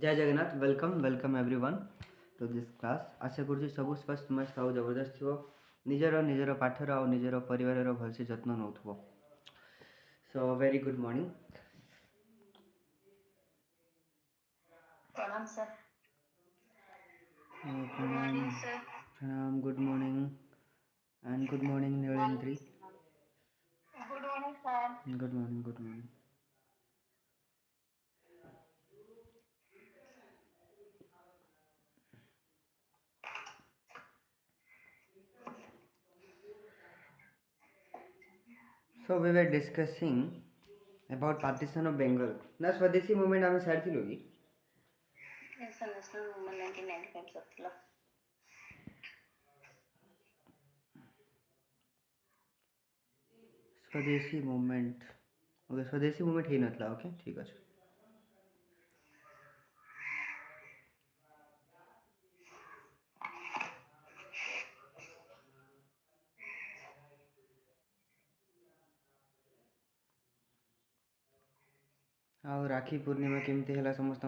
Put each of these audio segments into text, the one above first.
जय Jagannath welcome everyone to this class. आशा करुँच सब स्वस्थ मस्त आउ जबरदस्त थो निजर निजर पाठर आउ निजर परिवार भलसे जत्न नौ। So very good morning. प्रणाम सर। प्रणाम प्रणाम good morning and good morning Nilendri. Good morning sir. Good morning good morning. So we were discussing about partition of Bengal. ना स्वदेशी मूवमेंट आम सारी थी लोगी नेशनल मूवमेंट 1995 सत्तला स्वदेशी मूवमेंट। ओके स्वदेशी मूवमेंट ही नतला। ओके ठीक अच्छे। आउ राखी पूर्णिमा केमती है समस्त।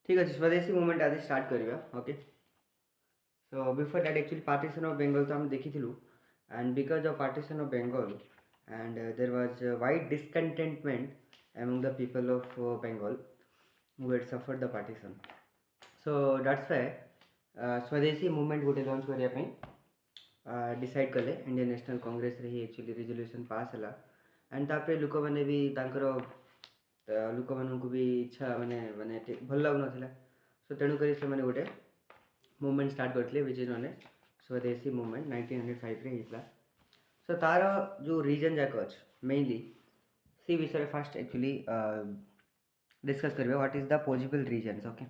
ठीक अच्छे स्वदेशी मूवमेंट आज स्टार्ट करवा। Okay so before that actually partition of Bengal तो हम देखी and because of partition of Bengal and there was wide discontentment among the people of Bengal who had suffered the partition. So that's why स्वदेशी movement गोटे launch करने decide कले Indian National Congress रे ही actually resolution pass है and तापर लोक मैंने भी लोक मानू भी इच्छा माने माने भल लगुन ना सो तेणुक से गोटे मूवमेंट स्टार्ट करते विच इज नॉन एज स्वदेशी मूवमेंट 1905 रे होता। सो तार जो रीजन जाक अच्छे मेनली सी विषय फास्ट एक्चुअली डिस्कस करेंगे what is the possible reasons. Okay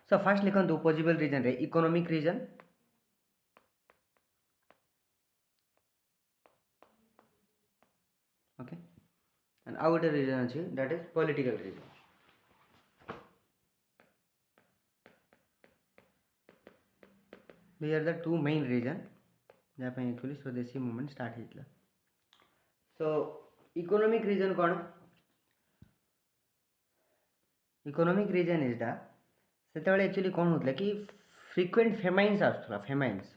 so first लिखु पॉसिबल रीजन रे इकोनॉमिक रीजन ओके एंड आउ गोटे रीजन अच्छी that is political reason. They are the two main reason जहाँ एक्चुअली स्वदेशी मूवमेंट स्टार्ट होता। So economic reason कौन economic reason इजटा से एक्चुअली कौन होता कि फ्रिक्वेंट फेमाइन्स आसुला फेमाइन्स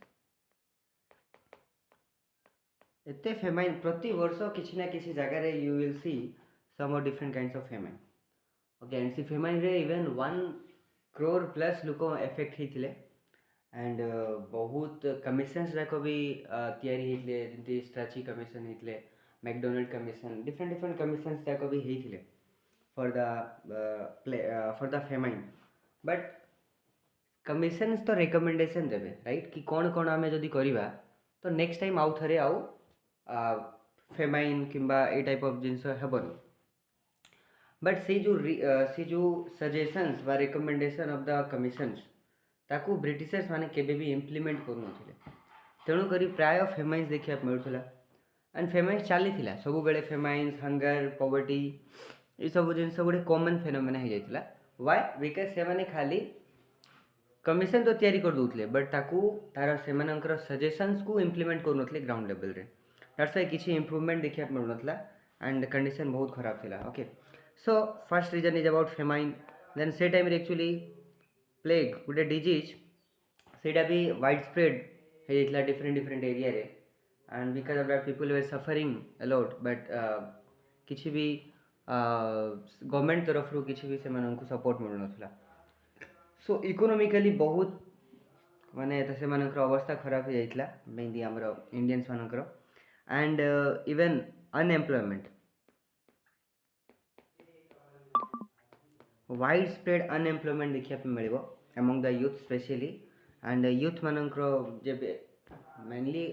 एते फेमाइन प्रति वर्ष किसी ना किसी जगह you will see some different kinds of famine. Okay and सी फेमाइन रे इवन 1 crore प्लस लोक एफेक्ट होते एंड बहुत कमिशन्स जाक भी तैयारी होते जमी स्ट्राची कमिशन होते McDonald commission different different commissions जाक भी होते for the famine but commissions तो रिकमेंडेशन देवे राइट कि कौन कौन आम जदि करवा तो नेक्स्ट टाइम आउ थे आउ फेमाइन किंबा ए टाइप ऑफ जिनस हेबनी बट से जो सजेशंस बा रिकमेंडेशन ऑफ द कमिशन्स ताकू ब्रिटिशर्स माने केबे भी इम्प्लीमेंट करूनथिले तेणुक प्राय फेमाइन्स देखा मिलूला एंड फेमाइन्स चली सब बेले फेमाइन्स हंगर पॉवर्टी ये सब जिन गोटे कॉमन फेनोमेना हो जाता वाई बिकज से माने खाली कमिशन तो तैयारी कर दूसरे बट ताकू तार से सजेशंस को इम्प्लीमेंट करूनथिले ग्राउंड लेवल रे दैट्स व्हाई किसी इम्प्रूवमेंट देखा मिलूना एंड कंडीशन बहुत खराब थिला। Okay so first reason is about famine then से टाइम एक्चुअली प्लेग गोटे डिजीज सेटा भी वाइड स्प्रेड होता डिफरेंट डिफरेंट एरिया रे and because of that people were suffering a lot but किसी भी गवर्नमेंट तरफ रू किसी भी से सपोर्ट मिलूना। सो इकोनॉमिकली बहुत माने से अवस्था खराब हो जाता मेनली आमर इंडियंस मानकर and even unemployment wide spread unemployment देखा मिले among the youth specially and youth मानकर जब मेनली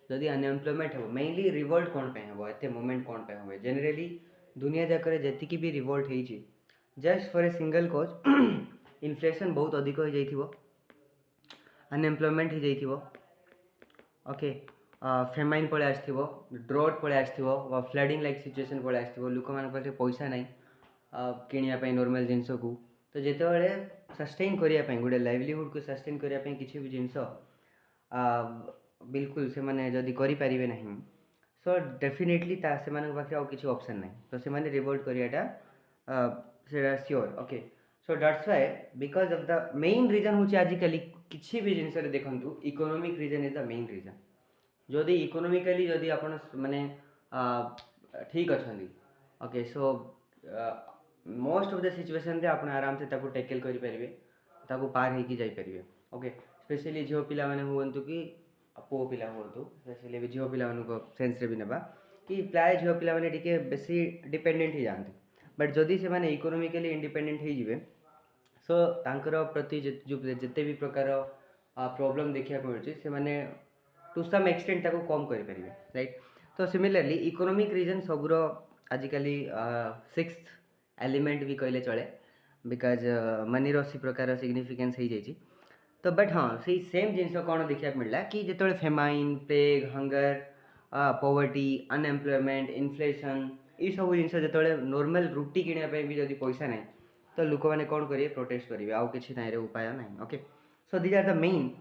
जदि अनएम्प्लॉयमेंट हो मेनली रिवोल्ट कौन पे हो एते मोमेंट कौन पे हो जनरली दुनिया जाकर जति भी रिवोल्ट होइछि just for a single cause inflation बहुत अधिक हो जाइथिबो अनएम्प्लॉयमेंट हो जाइथिबो ओके फेमाइन पळे आसथिबो ड्रॉट पळे आसथिबो वा फ्लडिंग लाइक सिचुएशन पळे आसथिबो लोक मान पाखे पैसा नाही किनिया पई नॉर्मल जिंस को तो जेतेबेले सस्टेन करिया पई गुडे लाइवलीहुड को सस्टेन करिया पई किछि भी जिंस बिल्कुल से माने जदि करि परिबे नाही सो डेफिनेटली ता से माने पाखे और किछि ऑप्शन नाही तो से माने रिवोल्ट करियाटा सेटा sure okay so that's why because of the main reason होछि आजिकली किछि भी जिंस रे देखंतु economic reason is the main reason जदि इकोनॉमिकली जदि आपण माने ठीक अछंदी okay so most of the situation रे आपण आराम से ताको टैकल करि परिबे ताको पार हे कि जाई परिबे ओके स्पेशली झियो पिला माने हुअंतु कि पुओ पिला हुअंतु स्पेशली भी झियो पिला मानको सेंस रे भी नेबा कि प्राय झियो पिला माने टिके बेसी डिपेंडेंट ही जानते बट जदि से माने इकोनॉमिकली इंडिपेंडेंट हे जिवे सो तांकर प्रति जिते भी प्रकार प्रॉब्लम देखिया मिलुछि से माने टू सम एक्सटेंट ताको कम करि परिबे राइट तो सिमिलरली इकोनॉमिक रीजन सबुरो आजिकली सिक्स्थ एलिमेंट भी कहले चले बिकॉज मनी सी प्रकार सिग्निफिकेन्स हो जाइए तो बट हाँ से सेम जिनस कौन देखा मिलला कि जो famine plague hunger poverty unemployment inflation ये सब जिन जो नॉर्मल रुटी किनापी भी जब पैसा ना तो लोक मैंने कौन करेंगे प्रोटेस्ट करेंगे आउ कि ना उपाय ना okay so these are the main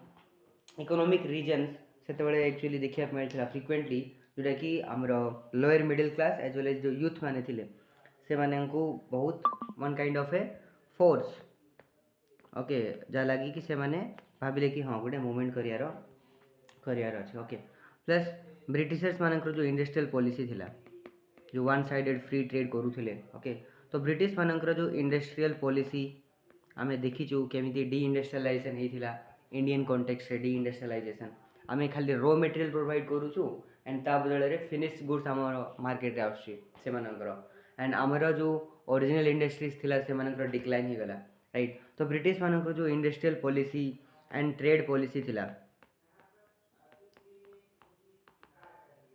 economic reasons से एक्चुअली देखा मिलता फ्रिक्वेंटली जोटा कि आमर lower middle class as well as जो यूथ मैंने थे से माने को बहुत one kind of a force okay जहाँ लगी कि से माने भाविले कि हाँ गोटे मूवमेंट करियार अच्छे ओके प्लस ब्रिटिशर्स मानकर जो इंडस्ट्रियल पॉलिसी थिला जो वन साइडेड फ्री ट्रेड करूथिले ओके तो ब्रिटिश मानकर जो इंडस्ट्रियल पॉलिसी आमे देखीचु केमिति डी इंडस्ट्रियलाइजेशन होइथिला इंडियन कॉन्टेक्स्ट रे डी इंडस्ट्रियलाइजेशन आमे खाली रॉ मटेरियल प्रोवाइड करूछु एंड ता बदल रे फिनिश गुड्स आमर मार्केट रे आउछि से मानकर एंड आमर जो ओरिजिनल इंडस्ट्रीज थिला से मानकर डिक्लाइन ही गला राइट तो ब्रिटिश मानकर जो industrial policy and trade policy थिला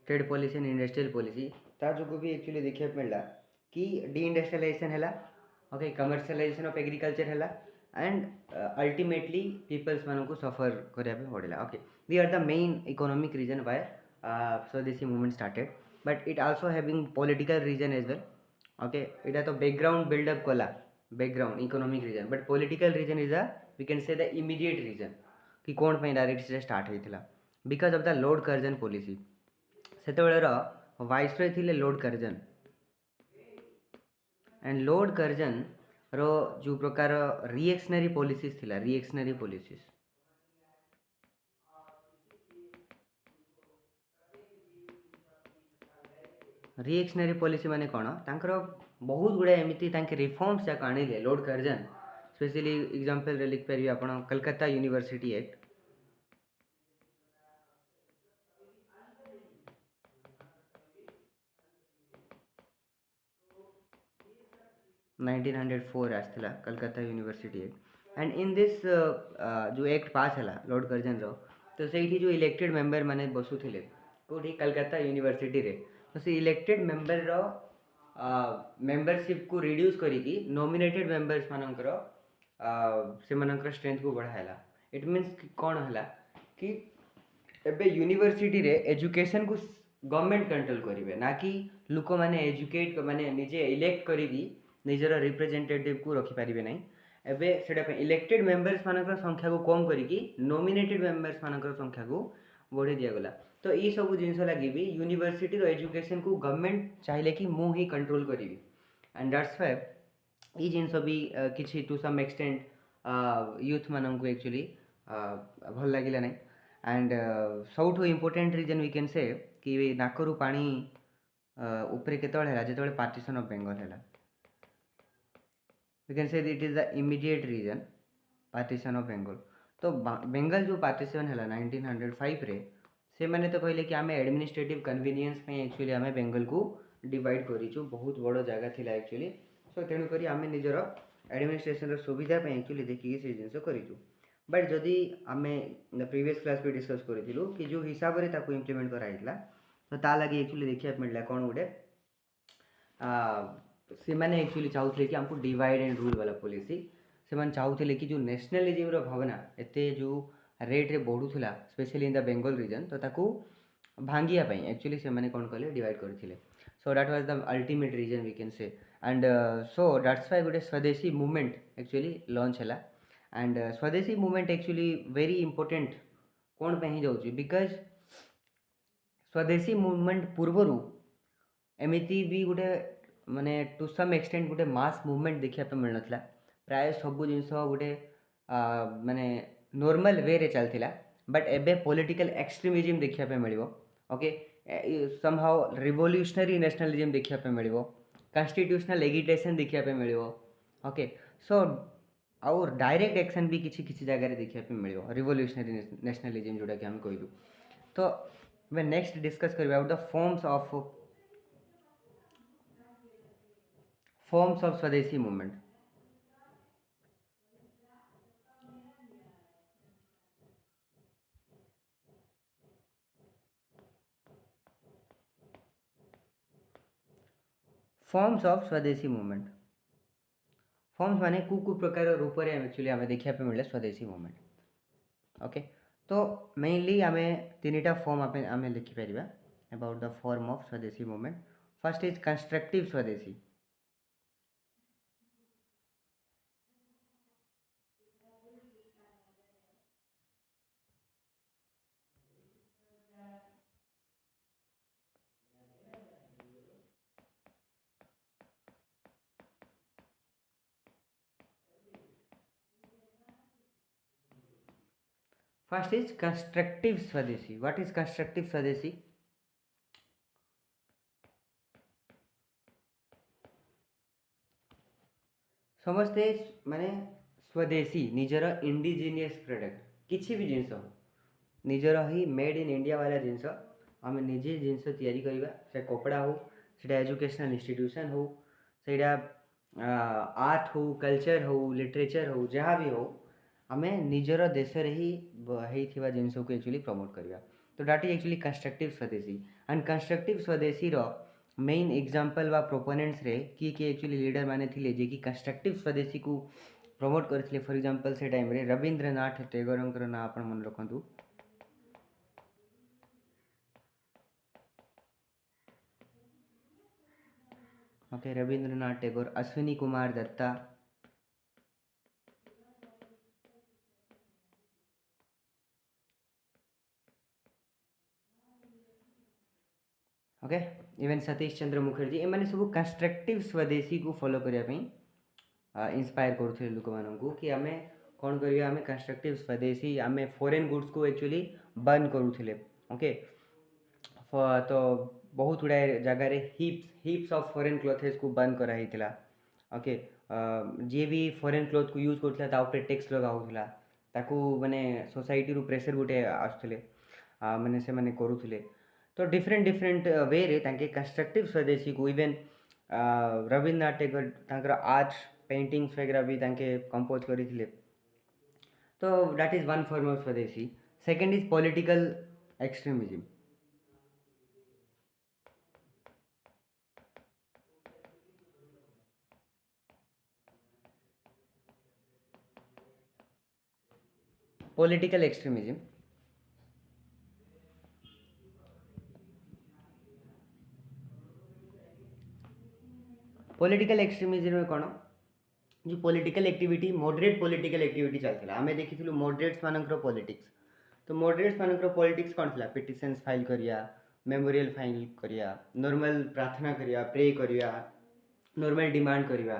trade policy and industrial policy ता जो भी एक्चुअली देखिए मिलला कि डी इंडस्ट्रियलाइजेशन है ओके कमर्शियलाइजेशन ऑफ एग्रीकल्चर है एंड अल्टीमेटली पीपल्स मानक सफर करने पड़ा okay these are the main economic reason why Swadeshi movement started but it also having political reason as well okay इटा तो बैकग्राउंड बिल्डअप कला background economic reason but political reason is we can say the immediate reason कि कौन पे direct से start होता because of the Lord Curzon policy से viceroy थे Lord Curzon and Lord Curzon रो जो प्रकार रिएक्शनरी पॉलिसीज थिला रिएक्शनरी पॉलिसीज रिएक्शनरी पॉलिसी माने कौन तांकर बहुत गुड़ा एमती रिफॉर्म्स जाक आनिले लॉर्ड कर्जन स्पेशली एग्जांपल रे लिख परिबे आपण कलकत्ता यूनिवर्सिटी एक्ट नाइंटीन 1904 आसला Calcutta university act and in this जो एक्ट पास है लॉर्ड कर्जन रो तो से जो इलेक्टेड मेंबर माने बसुथिले कोठी कलकत्ता यूनिवर्सिटी रे तो से इलेक्टेड मेंबर रो मेंबरशिप को रिड्यूस करिकी नॉमिनेटेड मेंबर्स मानकर से मानकर स्ट्रेंथ को बढ़ाला इट मीन्स कौन है कि एबे यूनिवर्सिटी रे एजुकेशन को गवर्नमेंट कंट्रोल करेंगे ना कि लोक मैंने एजुकेट माने निजे इलेक्ट करी निजर रिप्रेजेंटेटिव को रखिपारे ना एबे सेटा इलेक्टेड मेंबर्स मानकर संख्या को कम करिकी नॉमिनेटेड मेंबर्स मानकर संख्या को बढ़े दिगला तो ये सब जिनस लगी भी यूनिवर्सिटी एजुकेशन को गवर्नमेंट चाहिए कि मु ही कंट्रोल करी एंड दैट्स व्हाई ये जिनस भी किसी टू सम एक्सटेंट यूथ मानक एक्चुअली भल लगिला नहीं एंड सबुठ important reason we can say कि नाकरू पानी उपरे केतବେଳେ ହେଲା ଯେତେବେଳେ पार्टीशन ऑफ बेंगल ହେଲା we can say it is the immediate reason partition of Bengal तो बेंगल जो पार्टीशन है 1905 रे से मैंने तो कहले कि आम एडमिनिस्ट्रेटिव कन्वीनियंस पे एक्चुअली आम बेंगल को डिवाइड करूँ बहुत बड़ जगह थिला एक्चुअली सो तेणुक आम निजर एडमिनिस्ट्रेशन सुविधा एक्चुअली देखिए से जिन करूँ बट जदि आम प्रीवियस क्लास भी डिस्कस करूँ कि जो हिसाब से इम्प्लीमेंट कराइला तो ता लगी एक्चुअली देखा मिलला कौन गोटे से मैंने एक्चुअली चाहूले कि आमको डिवाइड एंड रूल वाला पॉलिसी से चाहूले कि जो नेशनलिज्म भावना एत जो रेट्रे बढ़ूला specially in the Bengal region तो ताकू भांगियापाई एक्चुअली से मैंने कौन कले डिवाइड करते so that was the ultimate reason we can say and so that's why गोटे स्वदेशी मूवमेंट एक्चुअली लॉन्च है and swadeshi movement actually very important कौन पे ही जाऊँ बिकज स्वदेशी मूवमेंट पूर्वर एमती भी गोटे माने टू सम एक्सटेंट गोटे मास मूवमेंट देखा मिल ना प्राय सब जिन गोटे माने नॉर्मल वे रे चलता बट एबे पॉलिटिकल एक्सट्रीमिज्म देखा मिल ओके समहाउ रिवोल्यूशनरी नेशनलिज्म देखा मिल कॉन्स्टिट्यूशनल एगिटेशन देखा मिल ओके सो और डायरेक्ट एक्शन भी किसी किसी जगह देखा मिल रिवोल्यूशनरी नेशनलिज्म जोटा कि आम कहलु तो वे नेक्स्ट डिस्कस करबा about the forms of Swadeshi movement forms of Swadeshi movement forms माने कु प्रकार रूप में एक्चुअली आम देखा मिले स्वदेशी मूवमेंट ओके तो मेनली आम तीन टा फॉर्म आम लिखिपर about the form of Swadeshi movement first is constructive स्वदेशी फर्स्ट इज कंस्ट्रक्टिव स्वदेशी व्हाट इज कंस्ट्रक्टिव स्वदेशी समस्ते माने स्वदेशी निजर इंडिजिनियस प्रोडक्ट किसी भी जिनस निजर ही मेड इन इंडिया वाला जिनस आम निजे जिनस तैयारी करवा से कपड़ा हो से एजुकेशनल इंस्टीट्यूशन हो से आर्ट हो कल्चर हो लिटरेचर हो जहाँ भी हो आम निजर देश ही होता जिनस को एक्चुअली प्रमोट करवा तो दैट इज एक्चुअली कंस्ट्रक्टिव स्वदेशी एंड कंस्ट्रक्टिव स्वदेशी मेन एग्जांपल वा प्रोपोनेंट्स रे किए एक्चुअली लीडर माने थिले जे कि कंस्ट्रक्टिव स्वदेशी को प्रमोट करथिले फॉर एग्जांपल से टाइम रे रविंद्रनाथ टैगोरंकर ना आपण मन रखंतु okay Rabindranath Tagore Ashwini Kumar Dutta okay even Satish Chandra Mukherjee एम सब कंस्ट्रक्टिव स्वदेशी को फॉलो करने इंस्पायर करुले लोक मानू कि आम कौन करिया आम कंस्ट्रक्टिव स्वदेशी आम फॉरेन गुड्स को एक्चुअली बर्न करुले ओके तो बहुत गुड़ाए जगार हिप्स ऑफ फॉरेन क्लोथेस को बर्न कराइला ओके जी भी फॉरेन क्लोथ को यूज करुला टैक्स लगाऊला ताकू माने सोसाइटी रू प्रेशर गोटे आसुले माने से माने करुले तो डिफरेंट डिफरेंट वे रे तांके कंस्ट्रक्टिव स्वदेशी को इवेन रविंद्रनाथ टैगोर तांकर आर्ट पेंटिंग्स वगैरह भी तांके कंपोज करथिले तो that is one form of Swadeshi second is political extremism political extremism political extremism में कौन जो political activity moderate political activity चलता आम देखी मॉडरेट्स मानकर पॉलिटिक्स तो मॉडरेट्स मानकर पॉलिटिक्स कौन था पिटिशन्स फाइल करिया मेमोरियल फाइल करिया नॉर्मल प्रार्थना करिया प्रे करिया नॉर्मल डिमांड करिया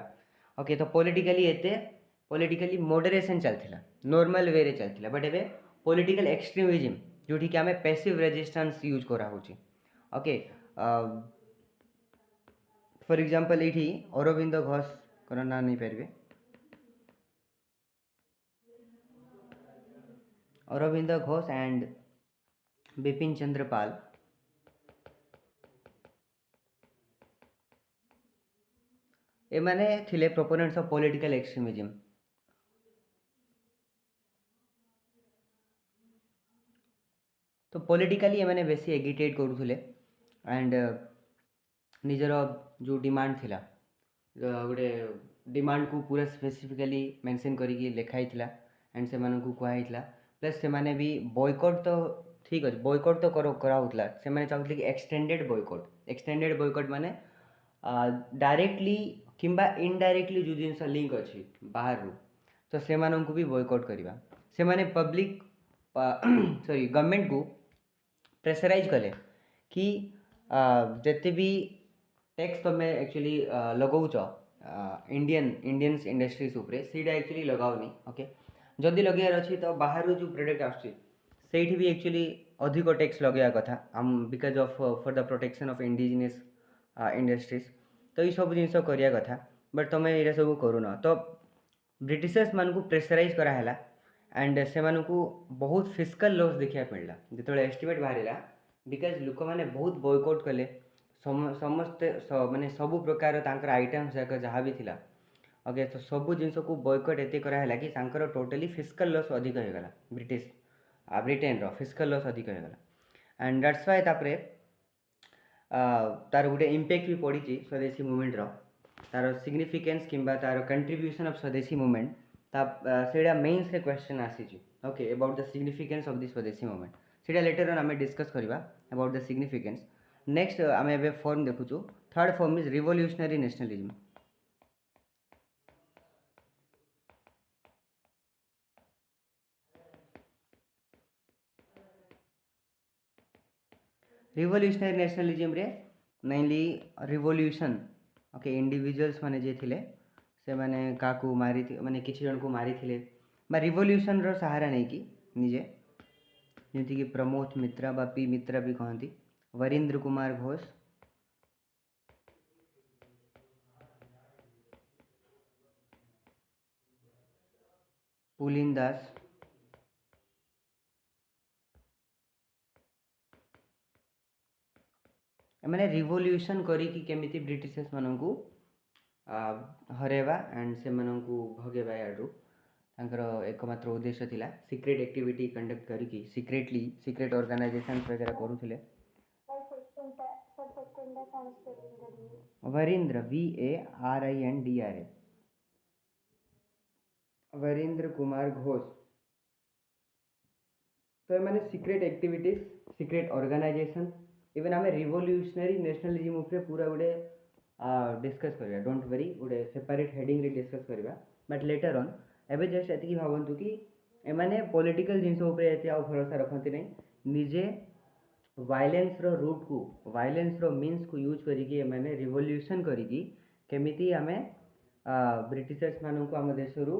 ओके तो पॉलिटिकली मॉडरेशन चलता नॉर्मल वे रे चलता बट एबे पॉलिटिकल एक्सट्रीमिज्म जोठी कि आम पैसिव रेजिस्टेंस यूज करा ओके फॉर एग्जांपल ये अरविंद घोष ना नहीं पारे अरविंद घोष एंड बिपिन चंद्र पाल एमाने थिले प्रोपोनेंट्स ऑफ पॉलिटिकल एक्सट्रीमिज्म तो पॉलिटिकली एमाने बेसी एगिटेट करूले एंड निजर जो डिमांड थिला गोटे डिमांड को पूरा स्पेसिफिकली मेंशन करिकी लिखाई थिला एंड से मानू कहला प्लस से माने भी बॉयकॉट तो ठीक अच्छे बॉयकॉट तो कराउला से माने चाहूले कि एक्सटेंडेड बॉयकॉट माने डायरेक्टली किंबा इनडायरेक्टली जो जिनस लिंक अच्छी बाहर रू तो से मानू भी बॉयकॉट करवा से माने पब्लिक सॉरी गवर्नमेंट को प्रेसराइज कले कि जिते भी टैक्स तुम एक्चुअली लगाऊच इंडियंस इंडस्ट्रीज उपरे सीटा एक्चुअली लगाओनी ओके जदि लगार अच्छी तो बाहर जो प्रोडक्ट आसठी भी एक्चुअली अधिक टैक्स लगे कथा because of for the protection of indigenous industries तो ये सब जिन करिया कथा बट तुम ये सब करूना तो ब्रिटिशर्स मान को प्रेसराइज कराला एंड से बहुत फिस्कल लॉस देखा मिलला जो एस्टिमेट बाहर बिकज लोक मैंने बहुत बॉयकॉट कले समस्ते माने सबू प्रकार तांकर आइटम्स जाक जहाँ भी थिला ओके तो सबू जिनस को बॉयकॉट एते कराला कि तांकर टोटली फिस्कल लॉस अधिक होगला ब्रिटेन रो फिस्कल लॉस अधिक होगला एंड दैट्स व्हाई तापरे तार गोटे इम्पैक्ट भी पड़ी स्वदेशी मूवमेंट रो तार सिग्निफिकेन्स किंबा तार कंट्रीब्यूशन ऑफ स्वदेशी मूवमेंट सेटा मेन्स रे क्वेश्चन आसी okay about the significance of the Swadeshi movement सेटा लेटर ऑन आम डिस्कस करवा अबाउट द सिग्निफिकेन्स नेक्स्ट आम ए फॉर्म देखुचु third form is revolutionary nationalism revolutionary nationalism रे मेनली रिवोल्यूशन ओके इंडिविजुअल्स माने जे थिले से माने काकू मारी माने किछि जन को मारी थिले बा रिवोल्यूशन रो सहारा नहीं कि निजे जमीती कि प्रमोद मित्रा बा पी मित्रा भी कहती वरिंद्र कुमार घोष पुलिन दास मैंने रिवोल्यूशन करी केमिति ब्रिटिशर्स मानू हरेवा एंड से मानू भगेवा याडू तांकर एकमात्र उद्देश्य थिला सीक्रेट एक्टिविटी कंडक्ट करिकी सीक्रेट ऑर्गेनाइजेशन वगैरह करूथिले वरिंद्र VARINDRA वरिंद्र कुमार घोष तो मैंने secret activities secret organisation even आम रिवोल्यूशनरी नेशनलिज्म उपरे पूरा गोटे डिस्कस करवा डोंट वरी गोटे सेपरेट हेडिंग रे डिस्कस करवा बट लेटर ऑन एबे जस्ट एति भावंतु कि एमाने पॉलिटिकल जिनस उपरे एति आ भरोसा रखंती नहीं निजे वायलेंस रो रूट को वायलेंस रो मीन्स को यूज करिकी एमाने रिवोल्यूशन करिकी केमिति आमे ब्रिटिशर्स मानू को आम देश रु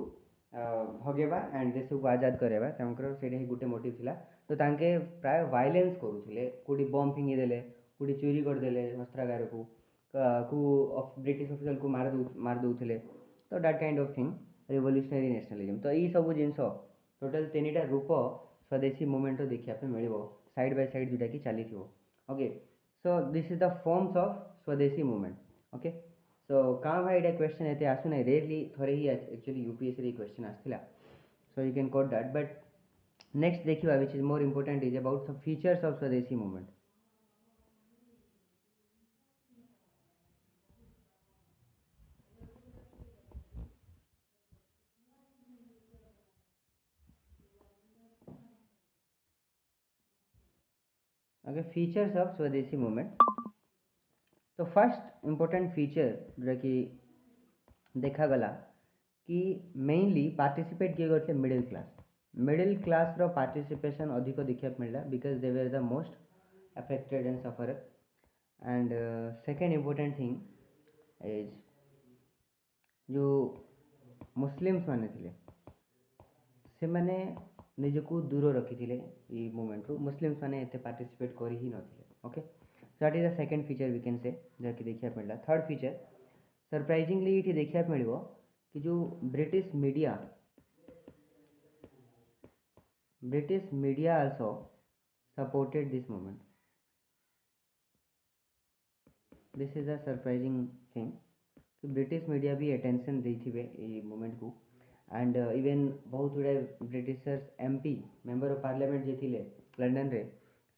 भगेवा एंड देश को आजाद करेवा तांकर सेटा ही गोटे मोटिव थिला तो तांके प्राय वायलेंस करूथिले कोडी बम फिंगी देले कोडी चोरी कर देले वस्त्रागार को ब्रिटिश ऑफिसर को मार दउथिले तो that kind of thing revolutionary nationalism तो ई सब जिनस टोटल तीनटा रूप स्वदेशी मूवमेंट देखा पे मिलिबो साइड बाय साइड जोटा कि चली okay so this is the forms of Swadeshi movement okay so कहाँ भाई ये क्वेश्चन एते आसु ना रेयरली थोड़े ही एक्चुअली यूपीएससी रे क्वेश्चन आसथिला so you can quote that but next देखिए which is more important is about the features of Swadeshi movement okay features of Swadeshi movement तो फर्स्ट इम्पोर्टेंट फीचर जोटा कि देखा गला कि मेनली पार्टिसिपेट किए गए मिडिल क्लास रो पार्टिसिपेशन अधिक देखा मिलला because they were the most affected and suffer and second important thing is जो मुस्लिम्स माने थिले से माने निजको दूर रखी ये मूवमेंट रू मुस्लिम्स माने एते पार्टिसिपेट कर ही नथिले okay that is the second feature we can say जहाँकि देखा मिलला थर्ड फीचर सरप्राइजिंगली ये देखा मिलो कि जो British media also supported this movement this is a surprising thing कि ब्रिटिश मीडिया भी अटेंशन देथिबे ये मूवमेंट को एंड इवन बहुत गुड़ाए Britishers MP member of parliament जे थिले लंडन रे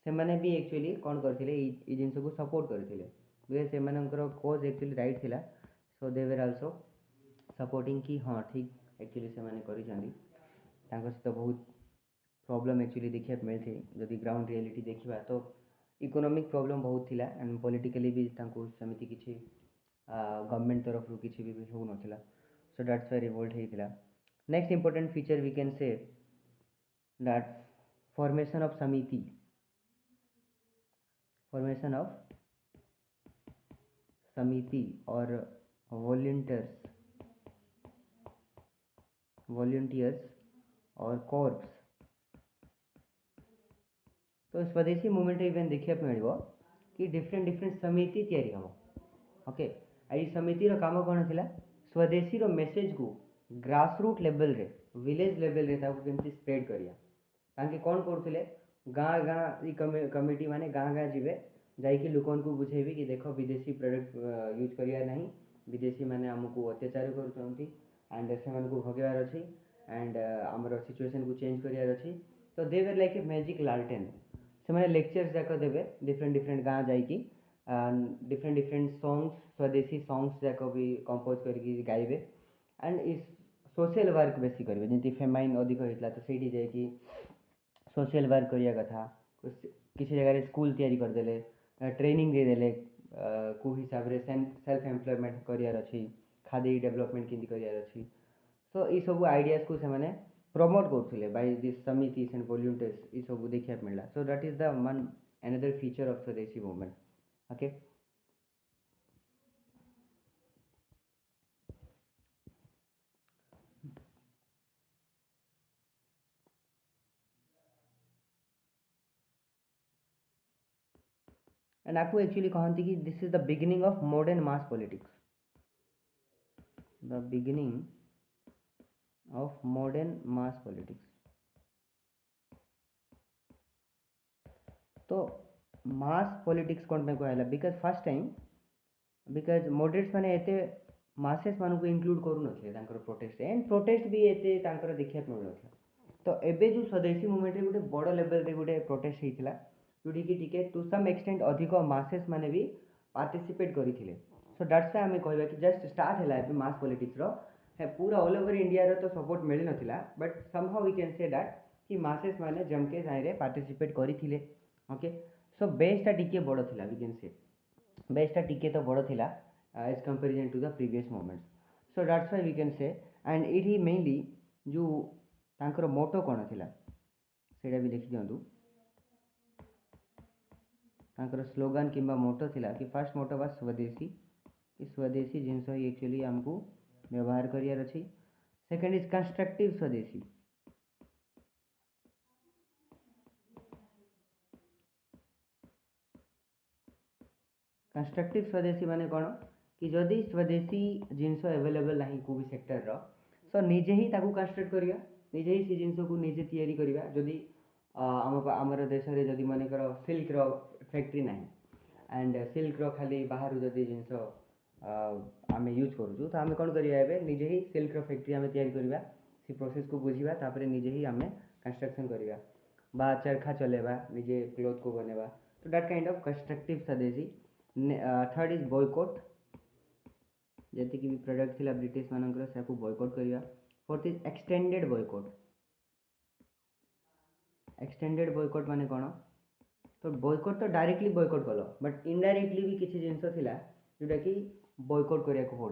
से मैंने भी एक्चुअली कौन करथिले ई जिंस को सपोर्ट करथिले बिकॉज से मानकर कोज एक्चुअली राइट थिला सो दे वर आल्सो सपोर्टिंग कि हाँ ठीक एक्चुअली से माने करिसंदी तांको सहित बहुत प्रॉब्लम एक्चुअली देखिए मिलथि जदि ग्राउंड रियलिटी देखिबा तो इकोनॉमिक प्रॉब्लम बहुत थिला एंड पॉलिटिकली भी तांको समिति किछि गवर्नमेंट तरफ रु किछि भी हो नथिला सो दैट्स व्हाई रिवोल्ट हेतिला next important feature we can say that formation of samiti or volunteers और corps तो स्वदेशी मूवमेंट इवेन देखिए मिल कि डिफरेंट समिति तैयारी हम ओके आई समिति काम कौन थिला स्वदेशी रो मेसेज को ग्रासरूट लेवल रे विलेज लेवल रे ताको केमती स्प्रेड करिया ताकि कौन करथिले गाँ गाँ ई कमिटी माने गाँ गाँ जीवे जाइए लोकन को बुझेबी कि देख विदेशी प्रोडक्ट यूज करिया नहीं विदेशी माने हमको अत्याचार करूछंती एंड से को भगवार अच्छी एंड आमर सिचुएशन को चेंज करियार अच्छी तो दे वर लाइक ए मैजिक लालटेन से मैंने लेक्चर्स जाक देवे डिफरेंट गाँ जाइकी डिफरेंट सॉन्ग्स स्वदेशी सॉन्ग्स जाक भी कंपोज करके गाइबे एंड इस सोशल वर्क बेसी करेंगे जमी फेमाइन अधिक होता तो सही जाकि सोशल वर्क करिया कथा किसी जगह स्कूल तैयारी करदेले ट्रेनिंग देदेले को हिसाब रे सेल्फ एम्प्लॉयमेंट करियार अच्छी खादी डेवलपमेंट केमती करियार अच्छी सो ये सब आइडियाज को से प्रमोट करथिले बाय दिस समितिस एंड वॉलंटियर्स ये सब देखिया मिलला so that is the one another feature of Swadeshi movement okay and आपको एक्चुअली कहती कि this is the beginning of modern mass politics the beginning of modern mass politics तो मास politics कौन पे कहला because first time because moderates माने एते masses मान को इंक्लूड करू नथिले तांकर प्रोटेस्ट एंड प्रोटेस्ट भी एते तांकर देखिया मिल नथिला तो एबे जो स्वदेशी मूवमेंट रे गोटे बड़ लेवल रे गोटे प्रोटेस्ट हेतिला जोटी कि टिके टू सम एक्सटेंट अधिक मासेस माने भी पार्टिसिपेट करिथिले सो दैट्स व्हाई हमें कहबा कि जस्ट स्टार्ट हैला एबे मास पॉलिटिक्स रो है पूरा ऑल ओवर इंडिया रो तो सपोर्ट मिल नथिला but somehow we can say that कि मासेस माने जमके जायरे पार्टिसिपेट करिथिले ओके सो बेसटा टिके बड़ थिला वी कैन से बेसटा टिके तो बड़ थिला as comparison to the previous movements so that's why we can say and it ही मेनली जो तांकर मोटो कौन थिला सेटा भी लिखि दियंतु तांकर स्लोगन किंबा मोटो थिला कि फर्स्ट मोटो बा स्वदेशी कि स्वदेशी जिनस ही एक्चुअली हमको व्यवहार करियार अछि सेकंड इज कंस्ट्रक्टिव स्वदेशी कंस्ट्रक्टिव स्वदेशी माने कौन कि जदि स्वदेशी जिनस अवेलेबल नहीं को भी सेक्टर रो सो निजे ही ताकू कंस्ट्रक्ट करिया निजे ही से जिनस को निजे तैयारी करिया जदि आमर देश रे जदि मानेकर सिल्क रो फैक्ट्री नहीं एंड सिल्क रो खाली बाहर जदि जिनस आम यूज करूँ तो आम कौन करिया एबे निजे ही सिल्क रो फैक्ट्री आम तैयारी करिया से प्रोसेस को बुझिबा तापर निजे ही आम कंस्ट्रक्शन करिया बा चरखा चलेबा निजे क्लोथ को बनेबा तो दैट काइंड ऑफ कंस्ट्रक्टिव स्वदेशी थर्ड इज बॉयकॉट जैसे कि भी प्रोडक्ट थिला ब्रिटिश मानकर से बॉयकॉट करिया फोर्थ इज एक्सटेंडेड बॉयकॉट माने कौन तो बॉयकॉट तो डायरेक्टली बॉयकॉट कल बट इनडायरेक्टली भी किसी जिनस थिला जोटा कि बॉयकॉट करिया को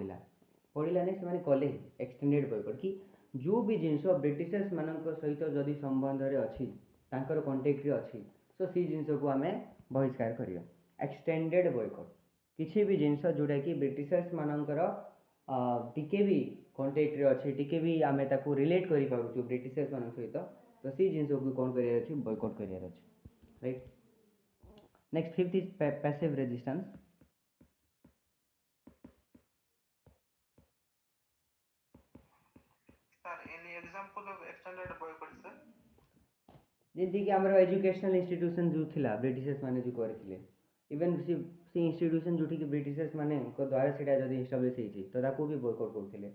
पड़िला नहीं से कले एक्सटेंडेड बॉयकॉट कि जो भी जिनस ब्रिटिशर्स मानक सहित जदि संबंध रे अच्छी तांकर कांटेक्ट रे अच्छी तो सी जिनस को आम बहिष्कार करिया एक्सटेंडेड बॉयकॉट किसी भी जिनस जोटा कि ब्रिटिशर्स मानकर टिके भी कांटेक्ट रे अच्छी टिके भी आम ताको रिलेट करि पारुछु ब्रिटिशर्स मान सहित तो सी जिनस को कौन करियार अछि बॉयकॉट करियार अछि right next fifth is passive resistance sir any example of extended boycott sir जेंति कि हमर एजुकेशनल इंस्टीट्यूशन जो थिला ब्रिटिशर्स माने जो करथिले इवन सी इंस्टीट्यूशन जोठी कि ब्रिटिशर्स माने को द्वारा सेटा जदी एस्टैब्लिश हेछि तो ताको भी बॉयकॉट करथिले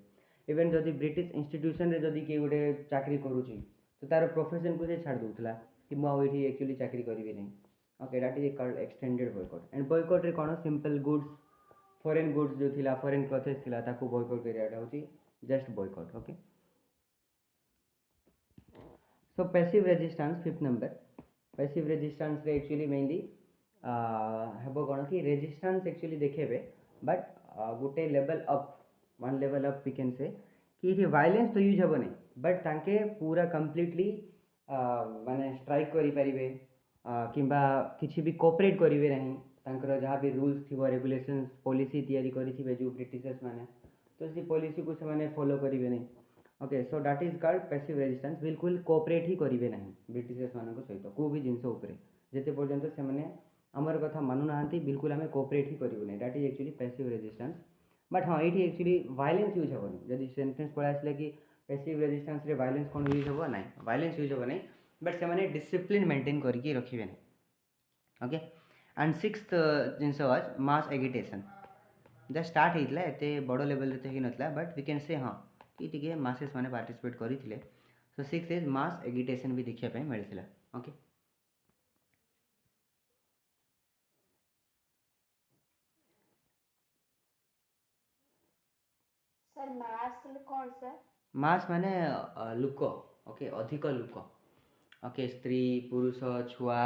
इवन जदी ब्रिटिश इंस्टीट्यूशन रे जदी के गोटे चाकरी करूछि तो तार प्रोफेशन को से छाड़ दउथला कि मु एठी एक्चुअली चाकरी करिवे नहीं okay that is called extended boycott and boycott रे कोन सिंपल गुड्स फॉरेन गुड्स जो थिला फॉरेन क्लॉथेस थिला ताकू बॉयकॉट करियाटा होची just boycott okay so passive resistance fifth number passive resistance रे एक्चुअली मेनली हेबो कोन कि रेजिस्टेंस एक्चुअली देखेबे बट गोटे level up one level up we can say कि ये वायलेंस तो यूज हेबो नहीं बट तांके पूरा कंप्लीटली माने स्ट्राइक करि परिबे किंबा किसी भी कोऑपरेट करिवे नहीं तांकर जहाँ भी रूल्स थी रेगुलेशंस पॉलिसी तैयारी करिथिबे जो ब्रिटिशर्स माने तो से पॉलिसी को से माने फॉलो करिवे नहीं okay so that is called passive resistance बिल्कुल कोऑपरेट ही करिवे नहीं ब्रिटिशर्स मानक सहित को भी जिनस उपरे जेते पर्यंत से माने आमर कथा मानु नाहांती बिल्कुल आमे कोऑपरेट ही करिवे नहीं that is actually passive resistance but हाँ ये एक्चुअली वायलेंस यूज हेबनी जदि सेंटेंस पढ़ा आसले कि पैसिव रेजिस्टेंस रे वायलेंस कोन यूज हेबो नहीं वायलेंस यूज हेबो नहीं बट से माने डिसिप्लिन मेंटेन करके रखिबे नहीं okay and sixth genus was mass agitation just start होता एते बड़ लेवल तो ही नथला बट वी कैन से हाँ कि टिके मासेस माने पार्टिसिपेट करथिले सो सिक्स्थ इज मास एगिटेशन भी देखिया पे मिलथिला ओके सर मास कौन सर मास माने लुक ओके अधिक लुक ओके स्त्री पुरुष छुआ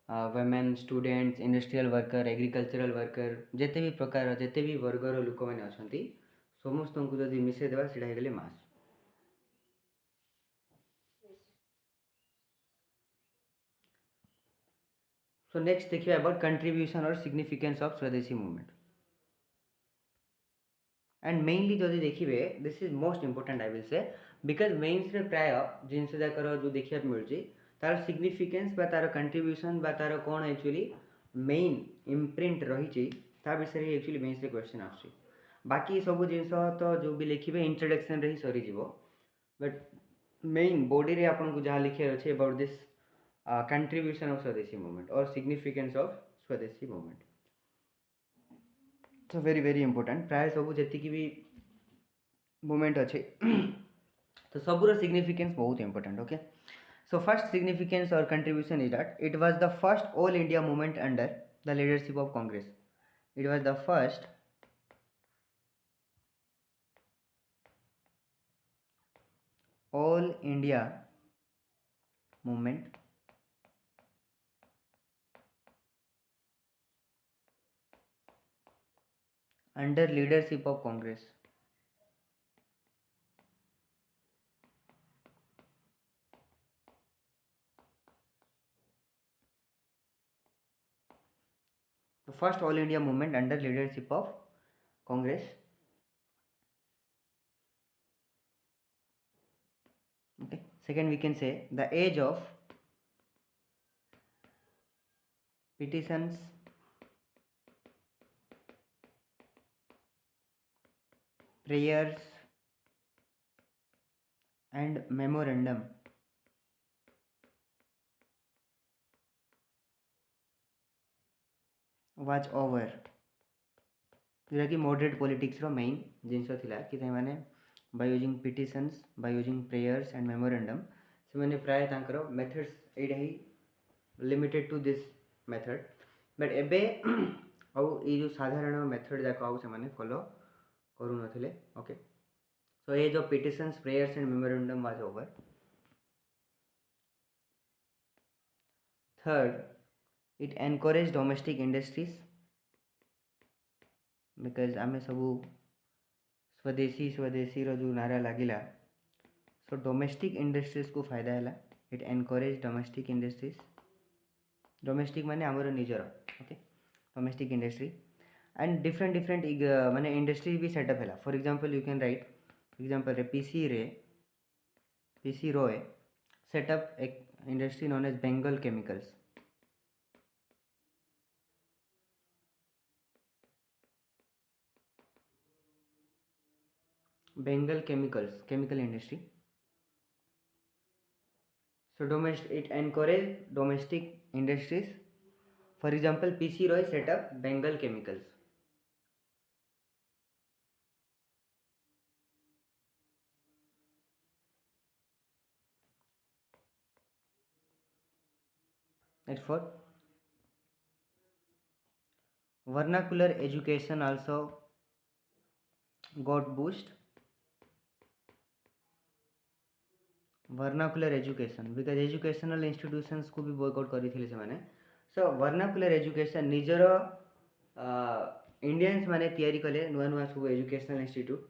women students industrial worker agricultural worker जेते भी प्रकार जेते भी वर्गर लोक मैंने अच्छा समस्त को जब मिसई देवा सीटा हो गले मास सो नेक्स्ट देखिए अबाउट कंट्रीब्यूशन और significance of Swadeshi movement and mainly जदि देखिए this is most important I will say because mains प्राय जिनस जाकर जो देखा मिलूँ तार सिग्निफिकेंस तार कंट्रीब्यूशन तार कौन एक्चुअली मेन इम्प्रिंट रही विषय एक्चुअली मेन्स रे क्वेश्चन आसुची बाकी सब जिनस तो जो भी लिखे इंट्रोडक्शन रे ही सरीज बट मेन बॉडी रे आपन को जहाँ लिखे अच्छे about this contribution of Swadeshi movement और significance of Swadeshi movement so very very important प्राय सब जी भी मूवमेंट अच्छे तो सबूर सिग्निफिकेंस बहुत important okay so first significance और contribution is that it was the first all India movement under the leadership of Congress it was the first all India movement under leadership of Congress. The first All India movement under leadership of Congress. Okay. Second, we can say the age of petitions, prayers, and memorandum was over. जोटा कि moderate politics रो main जिनस थिला कि मैंने by using petitions by using prayers and memorandum से मैंने प्राय तांकर मेथड्स एटा ही limited to this method but एबे आउ ये जो साधारण मेथड जाक आउ से माने फॉलो करू नथिले okay so age of petitions prayers and memorandum was over third it encourage domestic industries because आमे सबू स्वदेशी स्वदेशी रो जो नारा लागिला सो डोमेस्टिक इंडस्ट्रीज को फायदा है it encourage domestic industries domestic माने आमर निजर okay domestic industry and different different माने इंडस्ट्री भी सेटअप है for example you can write example रे पीसी रोए सेटअप एक industry known as Bengal chemicals Bengal chemicals chemical industry so domestic it encourage domestic industries for example PC Roy set up Bengal chemicals that's for vernacular education also got boost. Vernacular education because educational institutions को भी boycott करथिले से माने सो vernacular education निजर Indians माने तैयारी कले नुआ नुआ सब educational institute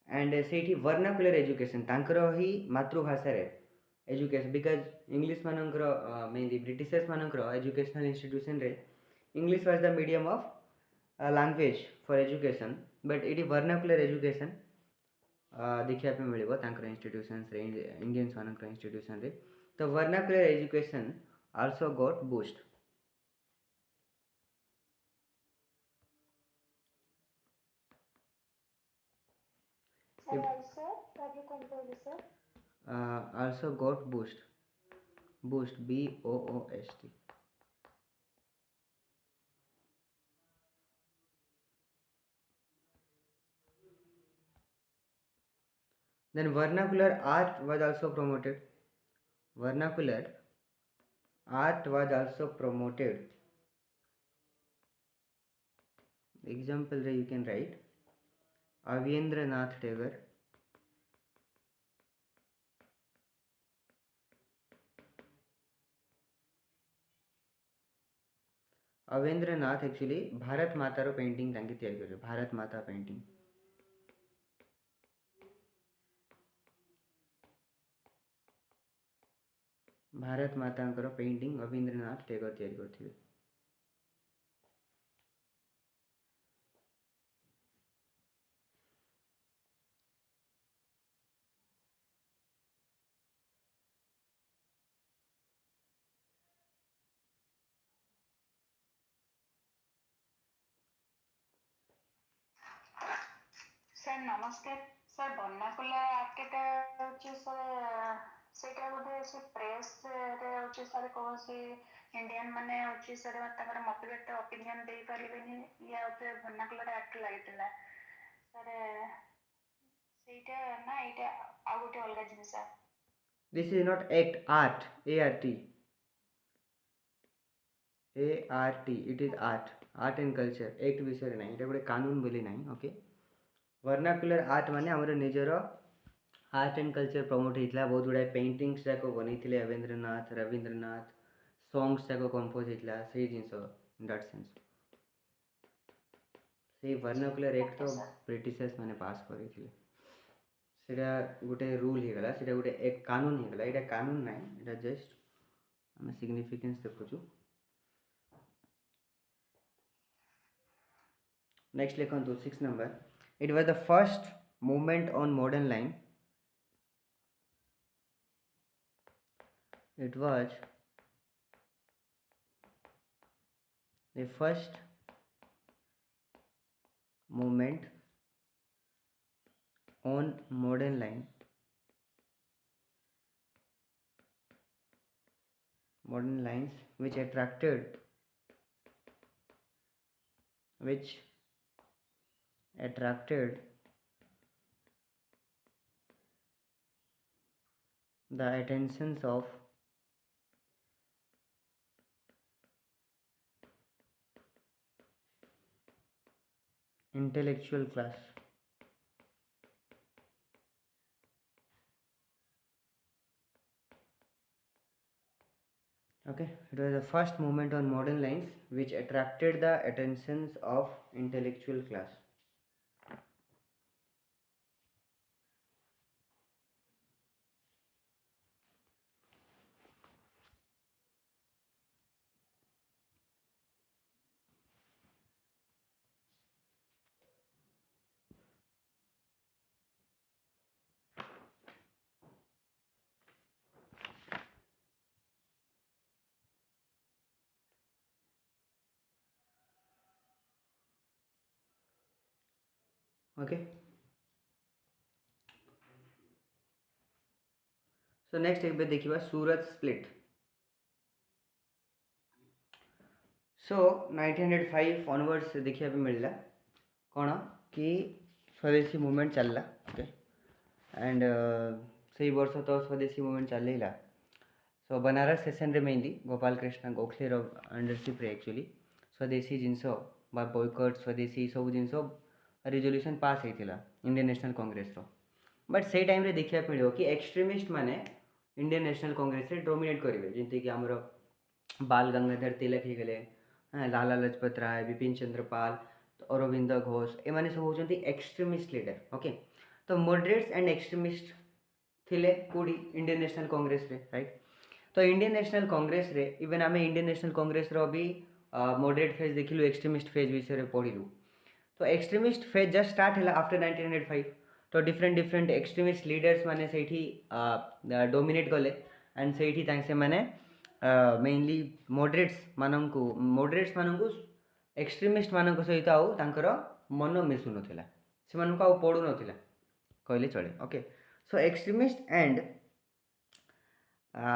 and Sethi vernacular education तांकर ही मातृभाषा रे एजुकेशन बिकज इंग्लिश मानकर मेनली ब्रिटिशर्स मानकर एजुकेशनल इंस्टीट्यूशन रे English was the medium of language for education but it vernacular education देखा मिल इंस्टीट्यूशंस इंडियंस मान इंस्टीट्यूशन रे तो vernacular education also got boost. Sir, also, कभी कौन बोले sir? Also got boost BOOST. Then vernacular art was also promoted. Vernacular art was also promoted. Example you can write Avendranath Tagore, Avendranath actually Bharat मातार painting तांके तैयारी करे भारत माता painting. Bharat माता painting अवेंद्रनाथ Tagore तैयारी करथिले. सर नमस्कार सर वर्नाकुलर आर्ट केटा होची सर सेटा बोधे से प्रेस रे होची सर को से इंडियन माने होची सर ताकर मत व्यक्त ओपिनियन दे परिबेनी या होते वर्नाकुलर आर्ट लागितला सर सेटा ना एटा आ गोटे अलगा जिनिस. This is not act, art, ART. ART, it is art and culture. act विषय नहीं एटा गोटे कानून बोली नहीं. ओके वर्नाकुलर आर्ट माने हमर निजर आर्ट एंड कल्चर प्रमोट होता बहुत गुड़ा पेंटिंग्स जाक बनई अवेंद्रनाथ रवींद्रनाथ सॉन्ग्स जाक कंपोज होता से जिन इन दैट सेंस से वर्नाकुलर एक्ट तो ब्रिटिशर्स माने पास करते सेटा गोटे रूल होगला सेटा गोटे एक कानून होगला एटा कानून ना एटा जस्ट आम सिग्निफिकेंस देखुचु. नेक्स्ट लिखंतु 6 number it was the first movement on modern line. It was the first movement on modern line. Modern lines which attracted the attentions of intellectual class. Okay, it was the first movement on modern lines which attracted the attentions of intellectual class. Okay, so next एक बार देखिए सूरत split. सो 1905 onwards देखिए मिलला कौन कि स्वदेशी movement चलला. Okay and से वर्ष तो स्वदेशी मूवमेंट चलला. सो बनारस सेशन रे मेनली गोपाल कृष्ण गोखले अंडरशिप रे एक्चुअली स्वदेशी जिनस बा बॉयकट स्वदेशी सब जिन रिजोल्यूशन पास होता इंडियन नेशनल कांग्रेस रो बट से टाइम रे देखा मिलो कि एक्सट्रीमिस्ट माने इंडियन नेशनल कांग्रेस रे डोमिनेट करेंगे जमती कि आमर बाल गंगाधर तिलक हो गले लाला लजपत राय विपिन चंद्र पाल अरविंद घोष एमाने सब होचंती एक्सट्रीमिस्ट लीडर ओके तो मॉडरेट्स एंड एक्सट्रीमिस्ट थिले कोडी इंडियन नेशनल कांग्रेस रे राइट तो इंडियन नेशनल कांग्रेस रे इवन आम इंडियन नेशनल कांग्रेस रो भी मॉडरेट फेज देखिलु एक्सट्रीमिस्ट फेज विषय रे पढ़िलु तो एक्सट्रीमिस्ट फेज जस्ट स्टार्ट है आफ्टर 1905 तो डिफरेंट डिफरेंट एक्सट्रीमिस्ट लीडर्स माने सेठी डोमिनेट कले एंड सेठी से माने मेनली मॉडरेट्स मानू एक्सट्रीमिस्ट मान सहित आउ तांकर मन मिसु नथिला से मानू आउ पड़ू नथिला कहले चले okay so extremist and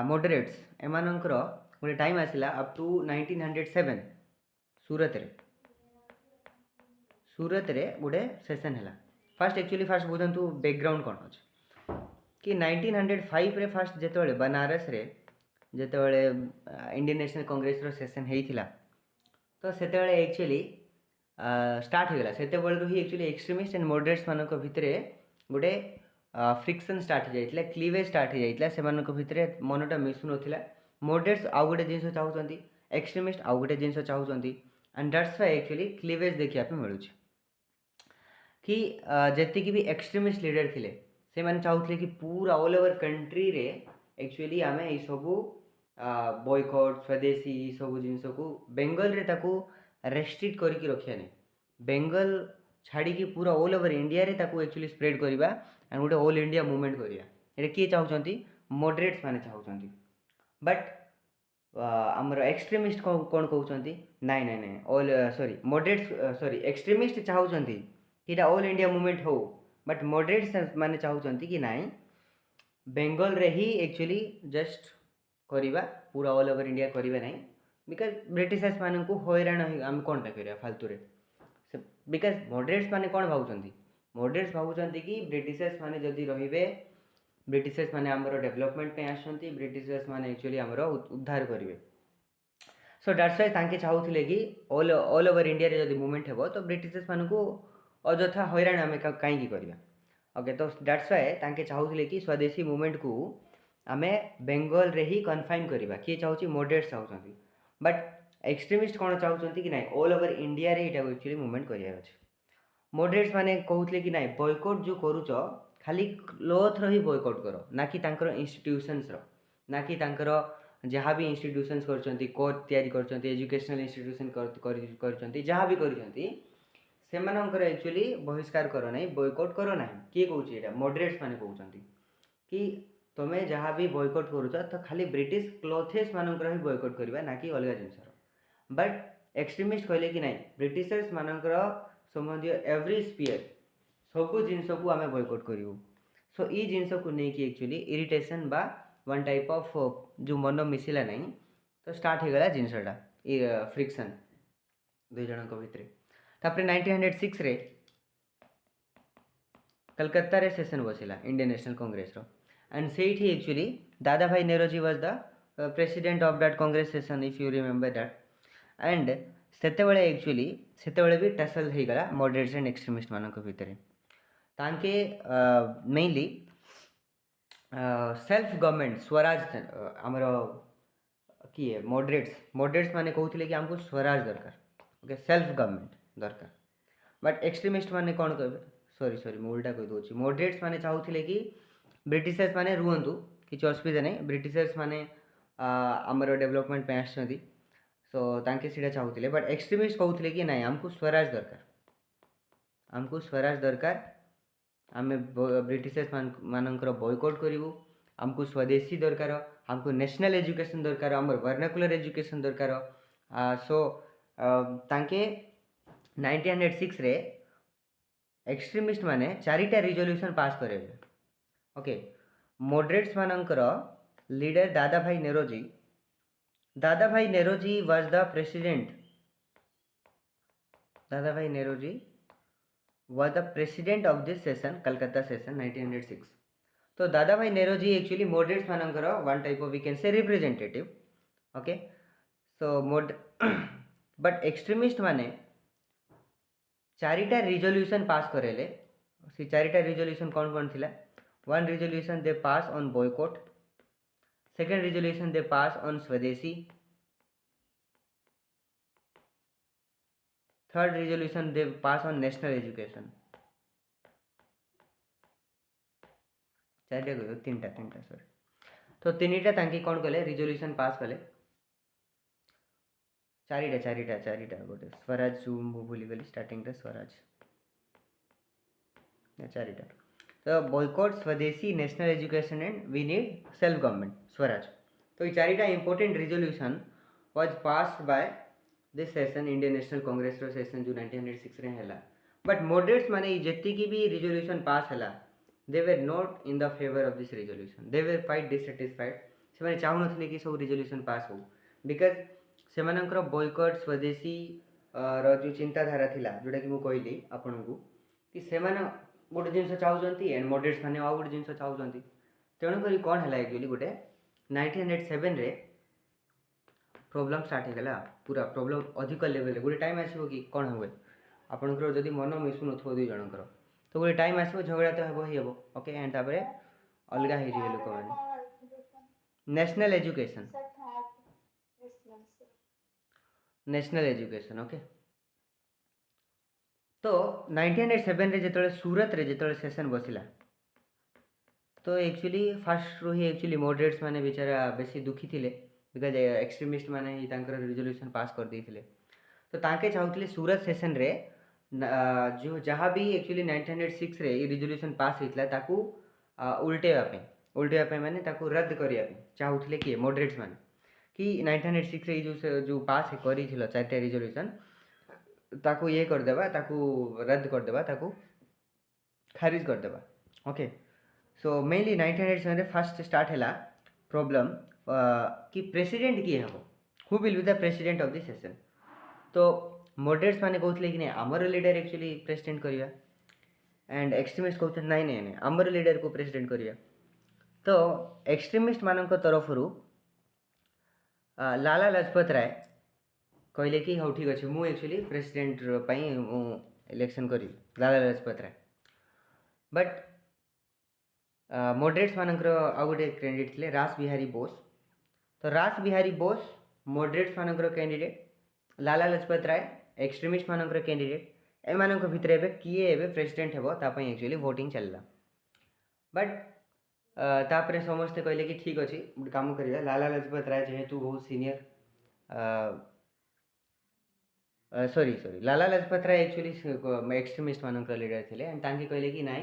moderates एमानकर गोटे टाइम आसिला अप टू 1907 सूरत रे गोटे सेशन है फास्ट एक्चुअली फास्ट बुझंतु बैकग्राउंड कौन अच्छे कि 1905 रे फास्ट जेतबेले बनारस रे जेतबेले इंडियन नेशनल कांग्रेस रो सेशन हेइथिला तो सेतबेले एक्चुअली स्टार्ट होगला सेतबेले ही एक्चुअली एक्सट्रीमिस्ट एंड मॉडरेट्स मानक भितरे गोटे फ्रिक्शन स्टार्ट हो जाइतिला क्लीवेज स्टार्ट हो जाइतिला से मानक भितरे मनटा मिसु नथिला मॉडरेट्स आउ गोटे जिनस चाहउचंती एक्सट्रीमिस्ट आउ गोटे जिनस चाहउचंती and that's why actually cleavage देखिया पे मिलुछि कि जेतिकी भी एक्सट्रीमिस्ट लीडर थिले से माने चाहूले कि पूरा ऑल ओवर कंट्री रे एक्चुअली आम ये सबू बॉयकट स्वदेशी सब जिनस को बेंगल रे ताकू रेस्ट्रिक्ट करके रखिया नहीं बेंगल छाड़ी पूरा ऑल ओवर इंडिया रे ताकू एक्चुअली स्प्रेड करवा एंड गोटे ऑल इंडिया मूवमेंट करिया एटा किए चाहउचंती मॉडरेट्स माने चाहउचंती बट आमर एक्सट्रीमिस्ट कौन कहउचंती नाइ नाइ नाइ all sorry moderates sorry extremist चाहउचंती कि ऑल इंडिया मूवमेंट हो बट मॉडरेट्स माने चाहउचंती कि नाइ बेंगल रे ही एक्चुअली जस्ट करिबा पूरा ऑल ओवर इंडिया करिबा नहीं बिकज ब्रिटिशर्स मान को हैरान आम कौन टा करिया फालतू रे बिकज मॉडरेट्स माने कौन भावुचंती मॉडरेट्स भावुचंती कि ब्रिटिशर्स माने जदि रहिबे ब्रिटिशर्स माने हमरो डेवलपमेंट पे आसंती ब्रिटिशर्स माने एक्चुअली हमरो उद्धार करिवे सो दैट्स व्हाई तांके चाहूथिले कि ऑल ओवर इंडिया रे जदि मूवमेंट हेबो तो ब्रिटिशर्स मान को अଯଥା हैरान आम कहीं करवा ओके तो दैट्स व्हाई तांके चाहूथिले कि स्वदेशी मूवमेंट को आमे बेंगल रे ही कन्फाइन करवा किए चाहूँ मॉडरेट्स चाहूँगी बट एक्सट्रीमिस्ट कौन चाहूँगी कि ना ऑल ओवर इंडिया रे इटा एक्चुअली मूवमेंट करार अच्छे मॉडरेट्स माने कहते कि ना बॉयकट जो करूच खाली क्लोथ रो ही बॉयकट करो ना कि तांकर इंस्टीट्यूशंस रो ना कि तांकर जहाँ भी इंस्टीट्यूशंस करछंती कोर्ट तैयारी करछंती एजुकेशनल इंस्टीट्यूशन करछंती जहाँ भी करछंती सेमानंकर एक्चुअली बहिष्कार करो नहीं बॉयकट करो ना किए कहूँ यहाँ मॉडरेट्स माने कहउचंती कि तुम्हें जहाँ भी बॉयकट करूच तो खाली ब्रिटिश क्लोथेस मानकर ही बॉयकट करवा ना कि अलग जिनसर बट एक्सट्रीमिस्ट कहले कि ना ब्रिटिशर्स मानकर संबंधी एवरी स्पीयर सबू जिनस को आम बॉयकट करूँ सो ये जिनस को लेकिन एक्चुअली इरिटेशन बा वन टाइप ऑफ जो मन मिसिला नहीं तो स्टार्ट हो गला जिनसटा ये फ्रिक्शन दुई जन भितर तापर 1906 रे कलकत्ता रे सेशन बसिला इंडियन नेशनल कांग्रेस रो एंड सेठी actually Dadabhai Naoroji was the president of that Congress session if you remember that and सेतेबेले एक्चुअली सेतेबेले भी टसल हो गला मॉडरेट्स एंड एक्सट्रीमिस्ट मानक भितर तांके मेनली सेल्फ गवर्नमेंट स्वराज आमर किए मॉडरेट्स माने कहते कि हमको स्वराज दरकार ओके सेल्फ गवर्नमेंट दरकार बट एक्सट्रीमिस्ट माने कौन कहे सॉरी मैं उल्टा कही दूसरी मॉडरेट्स माने चाहूले कि ब्रिटिशर्स माने रुहतु किसी असुविधा नहीं ब्रिटिशर्स माने आमर डेवलपमेंट पे आसछंती सो तांके सीटा चाहूले बट एक्सट्रीमिस्ट कहते कि ना हमको स्वराज दरकार आम ब्रिटिशर्स मानकर बॉयकट करूँ आमको स्वदेशी दरकार हमको नेशनल एजुकेशन दरकार आम वर्नाकुलर एजुकेशन दरकार सो तांके 1906 रे एक्सट्रीमिस्ट माने चारिटा रिजोल्यूशन पास करे ओके मॉडरेट्स मानकर leader Dadabhai Naoroji was the president was the president of this session Calcutta session 1906 तो Dadabhai Naoroji actually moderates मानकर one type of we can say representative okay so but extremist माने चारिटा resolution pass करेले से चारिटा resolution कौन कौन थिला one resolution they pass on boycott second resolution they pass on Swadeshi third resolution they pass on national education चारिटा कह तीनटा तीनटा सॉरी तो तीनटा तांकी कौन कले रिजोल्यूशन पास कले चारिटा चारिटा चारिटा गोटे स्वराज जो मु भूली गली स्टार्टिंग रे स्वराज चारिटा तो boycott Swadeshi national education and we need self government Swaraj तो ये चारिटा important resolution was passed by this session Indian National Congress रो सेशन जो 1906 रे हैला बट मॉडरेट्स माने जति की भी रिजोल्यूशन पास हैला they were not in the favour of this resolution they were quite dissatisfied से माने चाहू नथले कि सब रिजोल्यूशन पास हो बिकॉज सेमानकर बॉयकॉट स्वदेशी रो जो चिंताधारा थिला जोटा कि मु कहली आपनकू कि सेमाने गोटे जिन चाहते एंड मॉडरेट्स मैंने आउ गोटे जिन चाहते तेणुक कौन है एक्चुअली गोटे 1907 रे प्रोब्लेम स्टार्ट होगा पूरा प्रोब्लेम अधिक लेवल गोटे टाइम आसो कि कौन हुए आपंकर जदि मन मिसु नो दुई जनकर तो गोटे टाइम आसो झगड़ा तो हे ही हे ओके एंड तापर अलग हो लोक मैंने national education national education okay तो 1907 रे जेतले सूरत रे जेतले सेशन बसिला तो एक्चुअली फास्ट रो ही एक्चुअली मॉडरेट्स माने बेचारा बेसी दुखी थिले बिकॉज एक्सट्रीमिस्ट माने ही तांकर रिजोल्यूशन पास कर देथिले तो ताके चाहूतले सूरत सेशन रे जो जहाँ भी एक्चुअली 1906 रे रिजोल्यूशन पास होइतला ताकू उल्टेवा पे माने ताकू रद्द करिया पे चाहूतले कि मॉडरेट्स माने कि 1906 रे जो पास करिथिलो चारटा रिजोल्यूशन ताकू ये करदेवा ताकू रद्द करदेवा ताकू खारिज करदेवा ओके सो मेनली 1987 रे फर्स्ट स्टार्ट हैला प्रॉब्लम कि प्रेसिडेंट किए हम who will be the president of the session तो मॉडरेट्स माने कहते कि नहीं आमर लीडर एक्चुअली प्रेसिडेंट करिया एंड एक्सट्रीमिस्ट कहते नहीं नहीं नहीं आमर लीडर को प्रेसिडेंट करिया तो एक्सट्रीमिस्ट मानक तरफ लाला लाजपत राय कहले कि हाँ ठीक अच्छे मुझे एक्चुअली प्रेसिडेंट इलेक्शन करी लाला लाजपत राय बट मॉडरेट्स मानकर आउ गोटे कैंडिडेट थे रास बिहारी बोस तो रास बिहारी बोस मॉडरेट्स मानकर कैंडिडेट लाला लाजपत राय एक्सट्रीमिस्ट मानकर कैंडिडेट एमानक भितर एबे किए एबे प्रेसिडेंट हेबो तापई एक्चुअली वोटिंग चलला बट तापरे समस्ते कहले कि ठीक अच्छे गोटे काम करिया लाला लाजपत राय जेहेतु बहुत senior sorry Lala Lajpat Rai actually extremist मानकर लीडर थे एंड तांके कहले कि नाई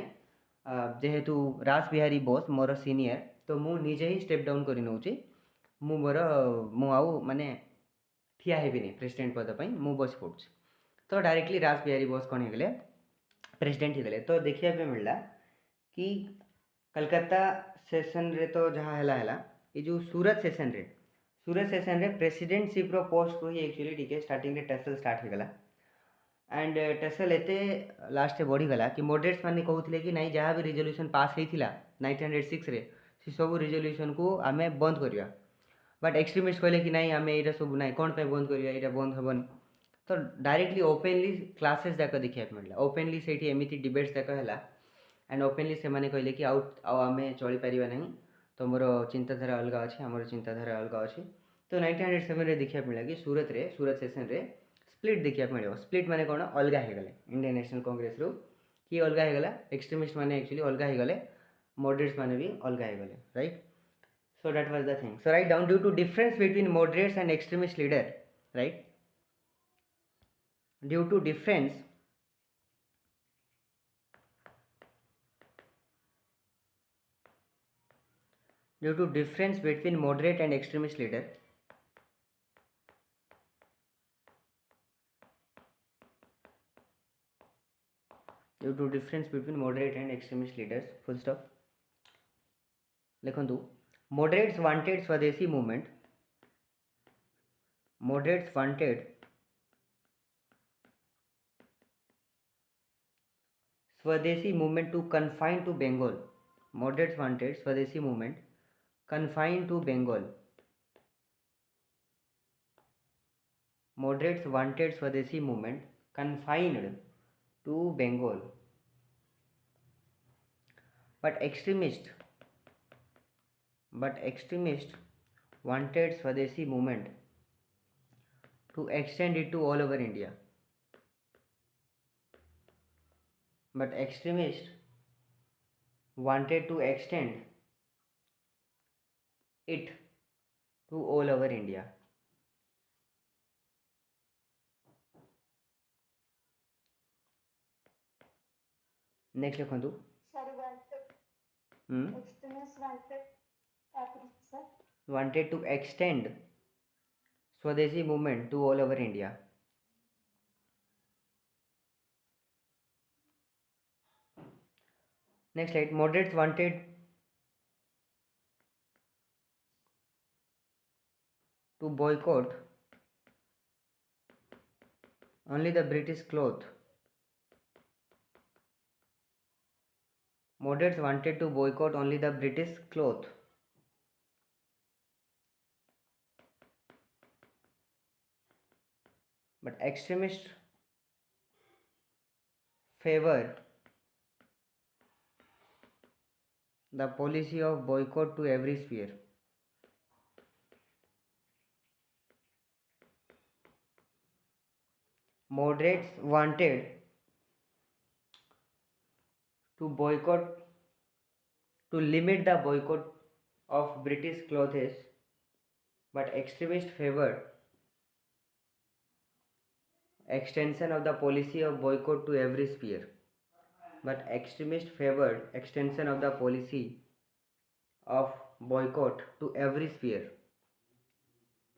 जेहेतु रास बिहारी बोस मोर सीनियर तो मु निजे ही स्टेप डाउन कर नौची मु मोर मु आउ माने ठिया हेबिनी प्रेसिडेंट पद पई मु बस पड़छ तो डायरेक्टली रास बिहारी बोस कौन हो प्रेसिडेंट ही तो देखिया पे मिलला कि कलकत्ता सेशन रे तो जहाँ है ये जो सूरत सेशन रे प्रेसिडेंटशिप रो पोस्ट को ही एक्चुअली टिके स्टार्टिंग रे टेसल स्टार्ट हो गला एंड टेसल एते लास्ट बढ़ी गला कि मॉडरेट्स माने कहउथिले कि नहीं जहाँ भी रिजोल्यूशन पास होइथिला 1906 रे से सब रिजोल्यूशन को आमे बंद करिया बट एक्सट्रीमिस्ट कहले कि नहीं आमे एटा सब नहीं कौन पे बंद करिया एटा बंद हेबन तो डायरेक्टली ओपनली क्लासेस जाक देखिया मिलला ओपनली सेठी एमिति डिबेट्स जाक हैला एंड ओपनली से माने कहले कि आमे चली परिबा नहीं तो मोर चिंताधारा अलग अच्छे आम चिंताधारा अलग अच्छे तो 1907 रे देखिया मिला कि सूरत सेशन रे स्प्लिट देखिया मिले स्प्लिट माने कौन अलग हो गले इंडियन नेशनल कांग्रेस रू कि अलग हो गला एक्सट्रीमिस्ट माने एक्चुअली अलग हो गले मॉडरेट्स माने भी अलग हो गले right so that was the thing so write down due to difference between moderates and extremist leader right due to difference between moderate and extremist leader full stop लिखंतु moderates wanted स्वदेशी movement to confine to Bengal moderates wanted स्वदेशी movement confined to Bengal moderates wanted स्वदेशी movement confined to Bengal. But extremists wanted Swadeshi movement to extend it to all over India. But extremists wanted to extend it to all over India. Next लिखନ୍ତୁ Sorry, wanted. Extremists wanted. Sir. wanted to extend Swadeshi movement to all over India. Next slide. Moderates wanted to boycott only the British cloth. Moderates wanted to boycott only the British cloth. But extremists favor the policy of boycott to every sphere. Moderates wanted to boycott, to limit the boycott of British clothes, but extremists favored extension of the policy of boycott to every sphere. But extremists favored extension of the policy of boycott to every sphere.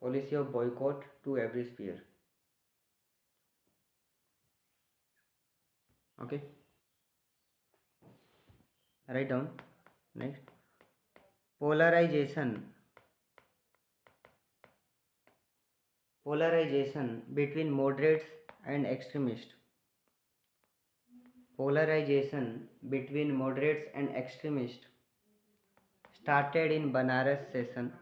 Policy of boycott to every sphere. Okay. Write down. Next. Polarization between moderates and extremists. Polarization between moderates and extremists started in Banaras session.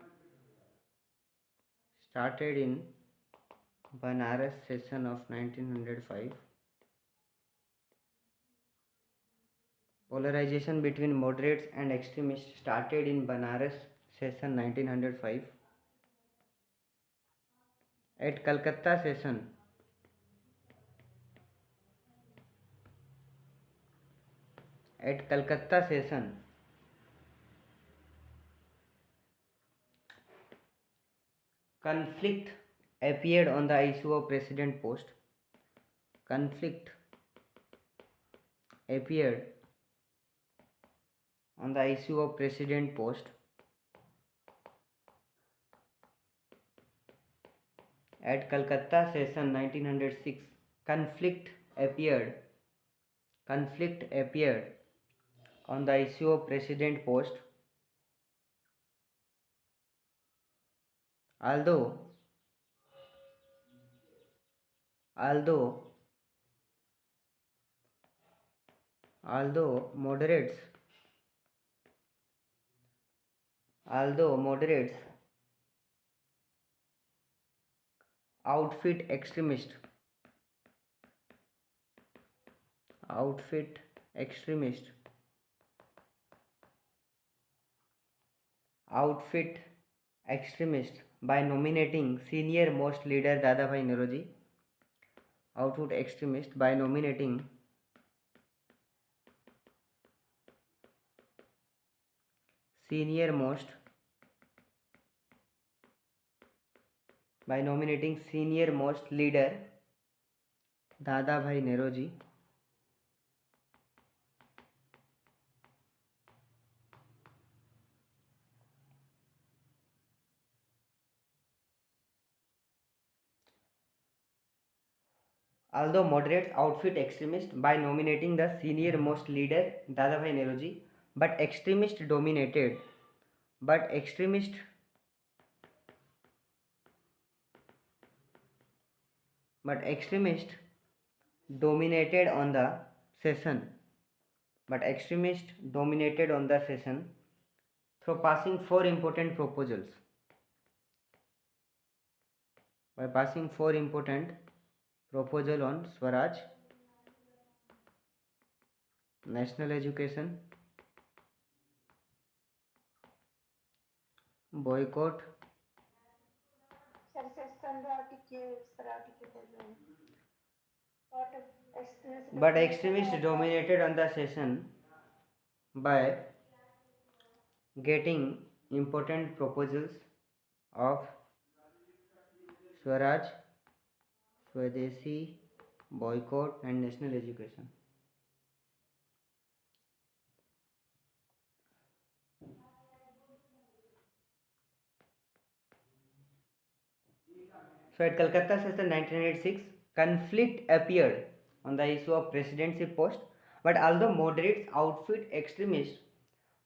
Of 1905. Polarization between moderates and extremists started in Banaras session 1905. At Calcutta session, conflict appeared on the issue of president post. Conflict appeared on the issue of president post at Calcutta session 1906. Conflict appeared on the issue of president post, although moderates outfit extremist by nominating senior most leader Dadabhai Naoroji. Outfit extremist by nominating senior most leader Dadabhai Naoroji. Although moderates outfit extremists by nominating the senior most leader Dadabhai Naoroji, but extremists dominated on the session through passing four important proposals. By passing four important proposals on Swaraj, national education, boycott, sir session रे आउ टिके sir आउ टिके बोलबे what extremist but domination extremists of dominated on the session by getting important proposals of Swaraj, Swadeshi, boycott, and national education. So at Calcutta session 1986, conflict appeared on the issue of presidency post, but although moderates outfit extremists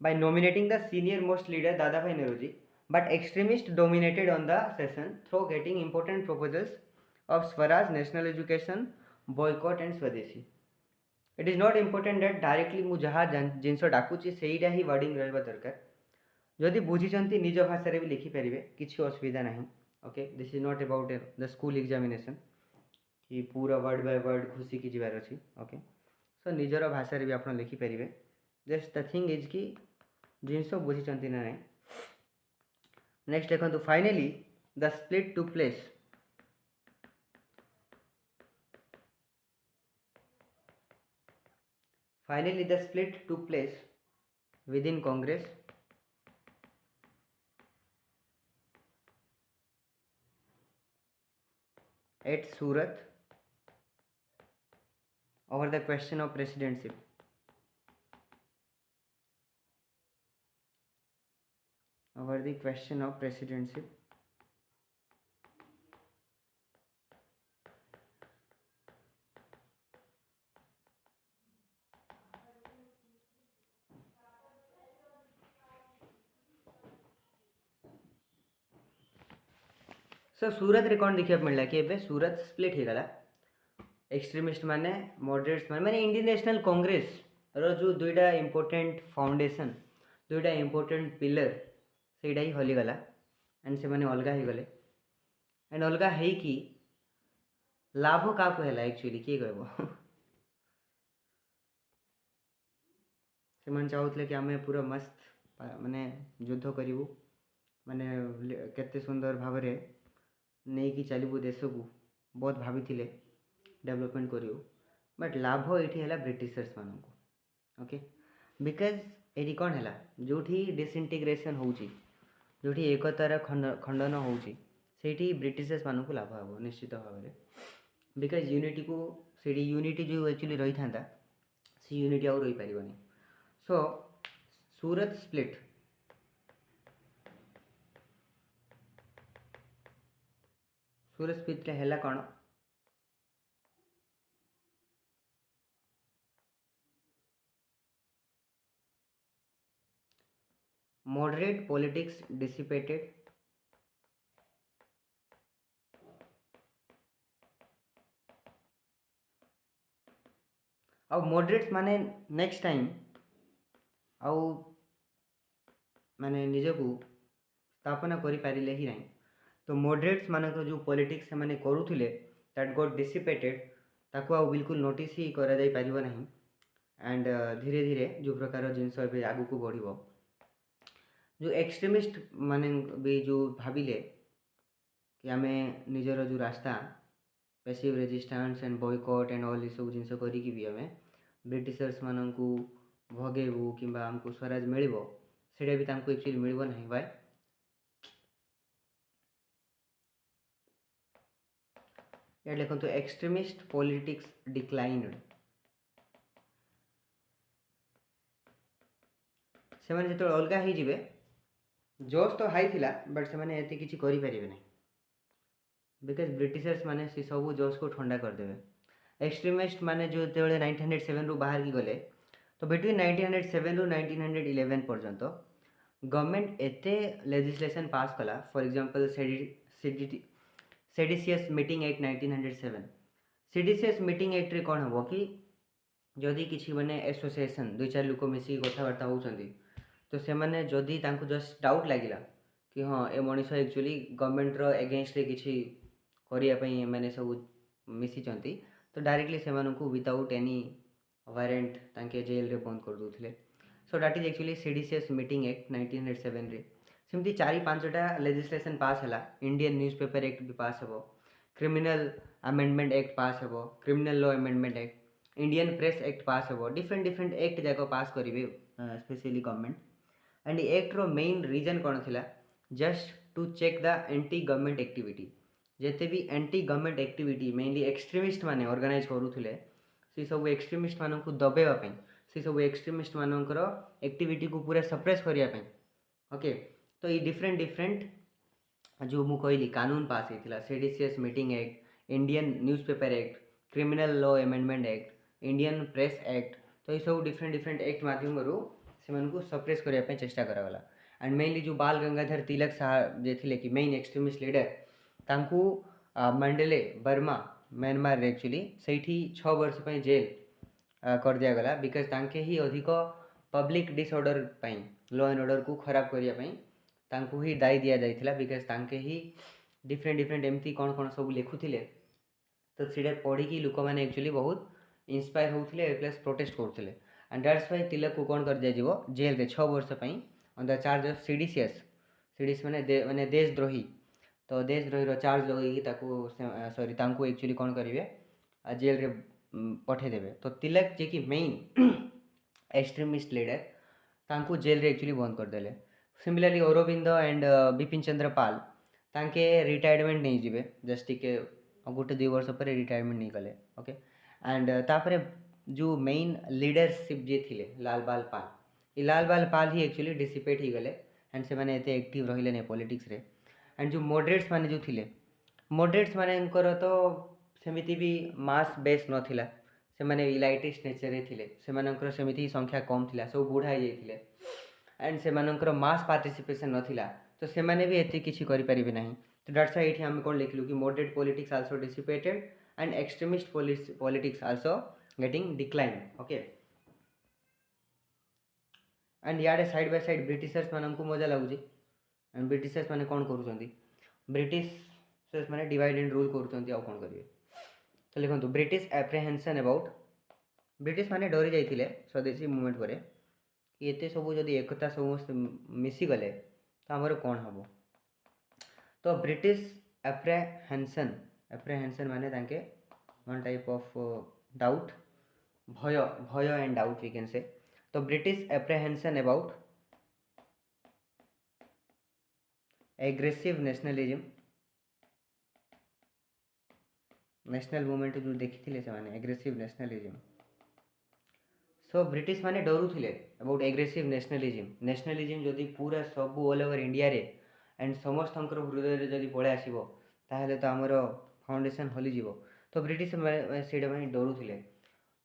by nominating the senior most leader Dadabhai Nauroji, but extremists dominated on the session through getting important proposals of Swaraj, national education, boycott and Swadeshi. It is not important that directly ମୁଁ ଯାହା ଜିନିଷ ଡାକୁଛି ସେଇଟା ହିଁ wording ରହିବା ଦରକାର। ଯଦି ବୁଝିଛନ୍ତି ନିଜ ଭାଷାରେ ବି ଲେଖିପାରିବେ, କିଛି ଅସୁବିଧା ନାହିଁ। Okay, this is not about the school examination कि पूरा वर्ड बाय वर्ड घुसिकी जीवार अच्छी। ओके, सो निजर भाषा भी आप लिखिपारे। जस्ट द थिंग इज कि जिनस बुझी ना। नेक्स्ट देखो, finally the split to place. Finally the split to place within Congress at Surat over the question of presidency. Over the question of presidency. सो सूरत रे कौन देखा मिलला कि एबे सूरत स्प्लिट हो गला। एक्सट्रीमिस्ट माने, मॉडरेट्स माने इंडियन नेशनल कांग्रेस रो जो दुईटा इंपोर्टेंट फाउंडेशन, दुईटा इंपोर्टेंट पिलर सेटा ही हली गला एंड से माने अलगा ही गले। एंड अलगा है कि लाभ का कहला एक्चुअली किए कहबो। से मन चाहूले कि आमे पूरा मस्त माने युद्ध करिवु, माने केते सुंदर भावरे नहीं कि चलू देश को बहुत भाभी डेवलपमेंट करियो, बट लाभ ये है ब्रिटिशर्स मान को। ओके, बिकज ये कौन है जो डिसइंटीग्रेशन हो एकतार खंडन हो ब्रिटिशर्स मान को लाभ हम निश्चित भाव में। बिकज यूनिटी को यूनिटी जो एक्चुअली रही था से यूनिटी आउ रही पारनी। सो सूरत स्प्लिट सूरत स्प्लिट है कौन? Moderate politics dissipated, अब moderates माने नेक्स्ट टाइम आउ माने निज को स्थापना करि पारिले ही नहीं। तो moderates मान जो पॉलिटिक्स से माने करूथिले दैट गॉट डिसिपेटेड ताको आउ बिल्कुल नोटिस ही करा जाई पारिबो नहीं। एंड धीरे धीरे जो प्रकार जिनस ए आगु को बढ़िबो, जो एक्सट्रीमिस्ट माने भी जो भाविले कि आमे निजर जो रास्ता passive resistance and boycott and all सब जिनस करिकी भी आमे ब्रिटिशर्स मान को भगेबू कि आमको स्वराज मिलिबो, सेटा भी तांको एक्चुअली मिलिबो नहीं। बाय या लिखंतु एक्सट्रीमिस्ट पॉलिटिक्स डिक्लाइन्ड। से माने जो अलगा ही जिवे, जोश तो हाई थिला बट से माने एते किछि करि परिबे नहीं। बिकज ब्रिटिशर्स माने से सब जोश को ठंडा कर देवे। एक्सट्रीमिस्ट माने जो जेतबेले 1907 रु बाहर की गले, तो बिटवीन 1907 रु 1911 पर्यंत गवर्नमेंट एते लेजिस्लेशन पास कला। For example seditious meeting act 1907। Seditious meeting act रे कौन हम कि जदि किसी माने एसोसिएशन दुई चार लोक मिसी कथबार्ता होउछंती, तो से माने जदि तांको जस्ट डाउट लागिला कि हाँ ए मनीष एक्चुअली गवर्नमेंट रो अगेंस्ट रे किछि करिया पई माने सब मिसी चंती, तो डायरेक्टली से मानकु विदाउट एनी वारंट तांके जेल रे बंद कर दूसरे। So that is actually seditious meeting act 1907 रे सेमती 4-5टा लेजिस्लेशन पास है। इंडियन न्यूज़पेपर एक्ट भी पास हे, क्रिमिनल अमेंडमेंट एक्ट पास हे, criminal law amendment act, Indian press act pass हे, डिफरेंट डिफरेंट एक्ट जाक पास करेंगे स्पेशली गवर्नमेंट। एंड एक्टर मेन रीजन कौन थिला, just to check the anti government activity. जिते भी anti government activity mainly extremist माने ऑर्गेनाइज करूथिले, से सब एक्सट्रीमिस्ट मानन को दबेवा पई, से सब एक्सट्रीमिस्ट मानकर एक्टिविटी को पूरा सप्रेस करिया पई। ओके, तो ये डिफरेंट डिफरेंट जो मु कहली कानून पास होता, seditious meeting act, Indian newspaper act, criminal law amendment act, Indian press act, तो ये सब डिफरेंट डिफरेंट एक्ट मध्यम से सप्रेस करने चेष्टा करागला। एंड मेनली जो बाल गंगाधर तिलक साहब जे थे कि मेन एक्सट्रीमिस्ट लीडर, तांकू मंडले बर्मा म्यांमार एक्चुअली से 6 वर्ष पर जेल कर दिगला, बिकज तांके ही अधिक public disorder law and order को खराब करने तांको ही दायी दिया जाइथिला, बिकज तांके ही डिफरेंट डिफरेंट एमती कौन कौन सब लिखुथिले, तो सीधे पढ़ी लोक मैंने एक्चुअली बहुत इंस्पायर होते प्लस प्रोटेस्ट करते। एंड दैट्स वाई तिलक को कौन कर दिया जेल रे 6 वर्ष पर ऑन द चार्ज ऑफ सीडीसीएस। सीडीस माने देशद्रोही, तो देशद्रोही चार्ज लगे सॉरी तांको एक्चुअली कौन करेंगे जेल रे पठेदेवे। तो तिलक जे कि मेन एक्सट्रीमिस्ट लीडर, तांको जेल रे एक्चुअली बंद करदेले। सिमिलरली अरविंद एंड बिपिन चंद्र पाल तांके रिटायरमेंट नहीं जीवे, जस्ट टिके गोटे 2 वर्ष पर रिटायरमेंट नहीं कले। ओके, एंड तापरे जो मेन लीडरशिप जे थिले लाल बाल पाल, ये लाल बाल पाल ही एक्चुअली डिसिपेट ही गले एंड से माने एते एक्टिव रहिले ने पॉलिटिक्स रे। एंड जो मॉडरेट्स माने जो थिले, मॉडरेट्स मानेंकर तो सेमिति भी मास बेस नथिला, से माने इलाइटिस्ट नेचर रे थिले, से मानकर सेमिति संख्या कम थिला, सब बुढ़ा ही जाइथिले एंड से मानकर मास पार्टिसिपेशन नथिला, तो से माने भी एते किछि करि परिबे नाही। तो दैट्स व्हाई एठी हम कोन लिखलु कि moderate politics also dissipated and extremist politics also getting decline. Okay, and याडे साइड बाय साइड ब्रिटिशर्स माननको मजा लागुची। एंड ब्रिटिशर्स माने कोन करूछंती, ब्रिटिशर्स माने डिवाइड एंड रूल करूछंती, आ कोन करिवे। तो लिखंतु ब्रिटिश एप्रिहेंशन अबाउट, ब्रिटिश माने डरी जाइथिले स्वदेशी मूवमेंट परे कि एते सब जदि एकता समस्त मिसी गले तो हमर कोन हबो। तो ब्रिटिश एप्रिहेंशन, एप्रिहेंशन माने तांके वन टाइप ऑफ डाउट, भय, भय and doubt we can say. तो British apprehension about aggressive nationalism, national movement जो देखी से माने एग्रेसिव नेशनलिज्म। सो ब्रिटिश माने डरुथिले अबाउट एग्रेसिव नेशनलिज्म। नेशनलिज्म जदि पूरा सब ऑल ओवर इंडिया रे एंड समस्त हृदय रे जदि पळे आसीबो ताहले तो हमर फाउंडेशन हली जीवो। तो ब्रिटिश सेडा माने डरुथिले।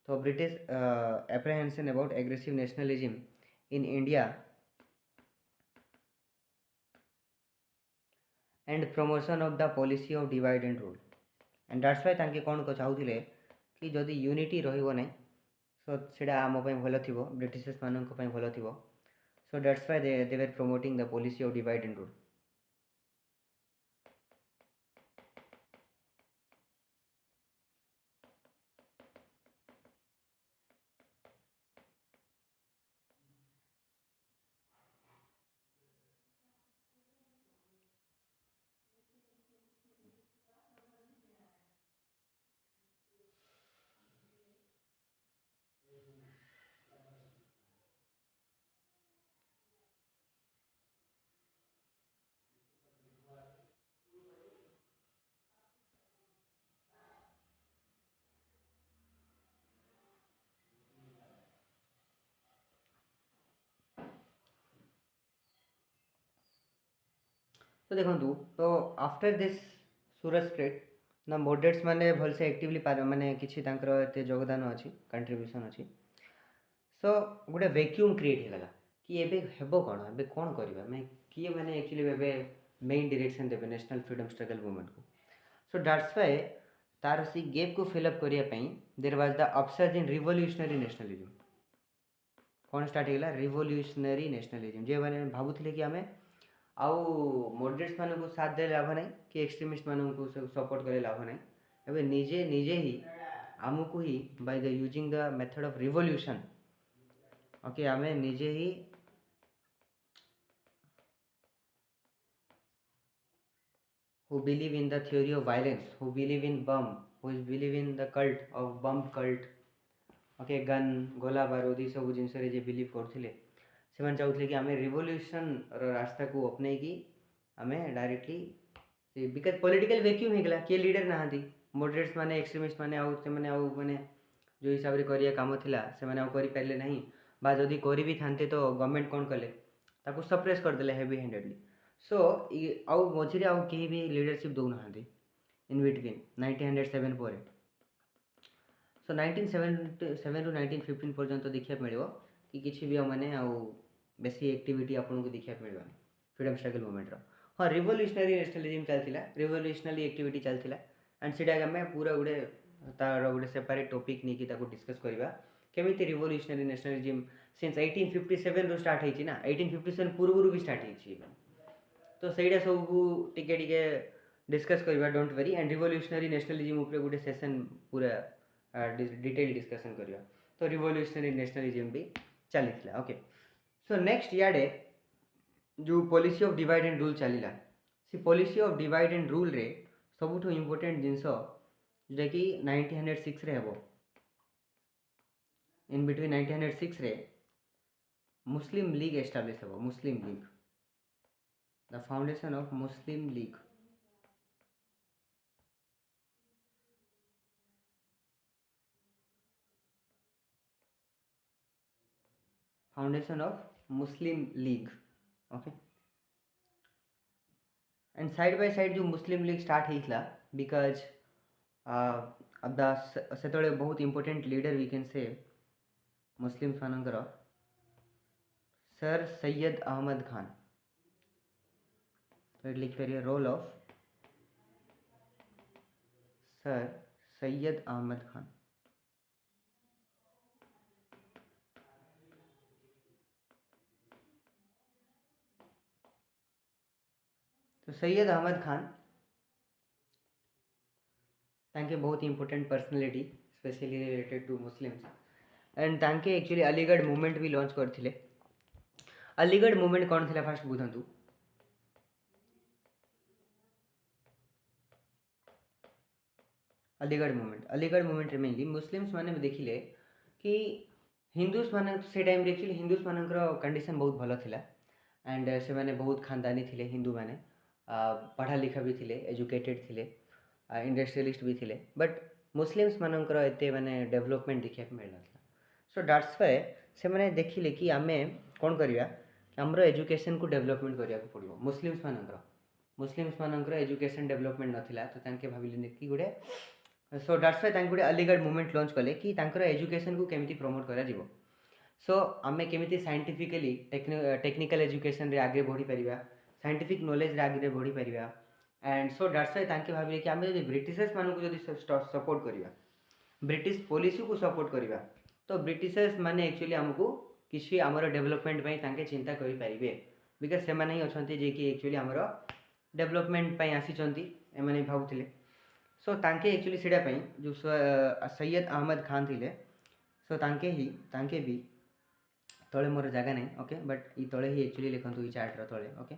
तो British apprehension about aggressive nationalism in India and promotion of the policy of divide and rule. And that's why तांके कोन को चाहुथिले कि जदि यूनिटी रहिबो नै, सो सेटा आम पई भलो थिबो, ब्रिटिशर्स मानक पई भलो थिबो। So that's why they were promoting the policy of divide and rule. तो देखंतु, तो आफ्टर दिस सूरत स्प्लिट ना मॉडरेट्स माने भलसे एक्टिवली माने किछि तांकर एते योगदान अछि, कंट्रीब्यूशन अछि। सो गोटे वैक्यूम क्रिएट होगला कि एबे हेबो कोन, एबे कोन करबा मैं किए माने एक्चुअली एबे मेन डायरेक्शन देबे नेशनल फ्रीडम स्ट्रगल मूवमेंट को। सो दैट्स व्हाई तार सी गैप को फिलअप करिया पई there was the upsurge in revolutionary nationalism. कौन स्टार्ट होगा, रिवोल्यूशनरी नेशनलिज्म, जे मैंने भावुले कि आम आउ मॉडरेट्स मानक साथ दे लाभ ना कि एक्सट्रीमिस्ट मानक सपोर्ट करे लाभ ना, एबे निजे निजे ही आमको ही by the using the method of revolution okay आमे निजे ही who believe in the theory of violence, who believe in bomb, who is believe in the cult of bomb cult, okay, gun, गोला बारूद ये सब जिनस जे बिलीव करथिले सेमान चाहूले कि आमे revolution रास्ता को अपने की आमे डायरेक्टली बिकज पॉलिटिकल वैक्यूम हेगला के लीडर नाहांती मॉडरेट्स माने एक्सट्रीमिस्ट माने आउ से माने आउ माने जो हिसाब रे करिया काम थिला से माने आउ करि पारले नहीं बा जदी करि भी थांते तो गवर्नमेंट कोन कले ताको सप्रेस कर देले हेवी हैंडेडली सो आउ मझिरे आउ केही भी लीडरशिप दउ नाहांती इन बिटवीन 1907 पर सो 1977 रु 1915 पर्यंत देखिया मिलियो कि किछि भी माने आउ बेसी एक्टिविटी आपन को देखिया मिलवानी फ्रीडम स्ट्रगल मूवमेंट रो हाँ रिवोल्यूशनरी नेशनलिज्म चलतिला रिवोल्यूशनरी एक्टिविटी चलतिला एंड सेटा आमे पूरा गुडे तार गुडे सेपरेट टॉपिक नहीं कि ताको डिस्कस करबा केमिति रिवोल्यूशनरी नेशनलिज्म सिंस 1857 रो स्टार्ट हेछि ना 1857 पूर्व भी स्टार्ट हेछि तो सेटा सब टिके टिके डिस्कस करबा don't worry and revolutionary nationalism ऊपर गुडे सेशन पूरा डिटेल डिस्कशन करबा तो रिवोल्यूशनरी नेशनलिज्म भी चलीथिला ओके सो नेक्स्ट याडे जो policy of divide and rule चलीला से policy of divide and rule रे सबुठो इम्पोर्टेंट जिनस जोटा कि 1906 रे हेबो इन बिटवीन 1906 रे मुस्लिम लीग एस्टाब्लिश हेबो Muslim League the foundation of Muslim League foundation of Muslim League okay and side by side जो मुस्लिम लीग स्टार्ट होता बिकज अब से बहुत important leader we can say Muslims मानकर सर सैयद अहमद खान तो लिखिए role of sir Syed Ahmad Khan तो सैयद अहमद खान तांके बहुत important personality specially related to Muslims and तांके एक्चुअली अलीगढ़ मूवमेंट भी लॉन्च करथिले अलीगढ़ मूवमेंट कौन थिला फास्ट बुझंतु अलीगढ़ मूवमेंट रे मेनली मुस्लिम्स माने देखिले कि हिंदूस माने से टाइम रे एक्चुअली हिंदूस मानकर कंडीशन बहुत भलो थिला एंड से माने बहुत खानदानी थिले हिंदू माने पढ़ा लिखा भी थिले एजुकेटेड थिले इंडस्ट्रियलिस्ट भी थिले बट मुस्लिम्स मानकर एते माने डेवलपमेंट देखिया मिल नथिला सो दैट्स व्हाई से माने देखिले कि आमे कोन करिया हमरो एजुकेशन को डेवलपमेंट करिया को पड़िबो मुस्लिम्स मानकर एजुकेशन डेवलपमेंट नथिला तो तांके भाबिले कि गुडे सो दैट्स व्हाई तांके गुडे अलीगढ़ मूवमेंट लॉन्च कले कि तांकर एजुकेशन को केमिति प्रमोट करा जिवो सो आमे केमिति साइंटिफिकली टेक्निकल एजुकेशन रे आगे बढ़ी परिबा साइंटिफिक नॉलेज रे आगे बढ़ी परिबा एंड सो दैट्स व्हाई तांके भाबिले कि आमे जदि ब्रिटिशर्स मानको जदि सपोर्ट करिबा ब्रिटिश पॉलिसी को सपोर्ट करिबा तो ब्रिटिशर्स माने एक्चुअली हमको किसी आमर डेवलपमेंट पई तांके चिंता करि परिबे बिकज से माने ही अछंती जे कि एक्चुअली आमर डेवलपमेंट पई आसीचंती एमाने भाबुथिले सो तांके एक्चुअली सेडा पई जो सैयद अहमद खान थिले सो तांके भी तले मोर जगह नहीं ओके बट ई तले ही एक्चुअली लिखंतु ई चार्ट रो तले okay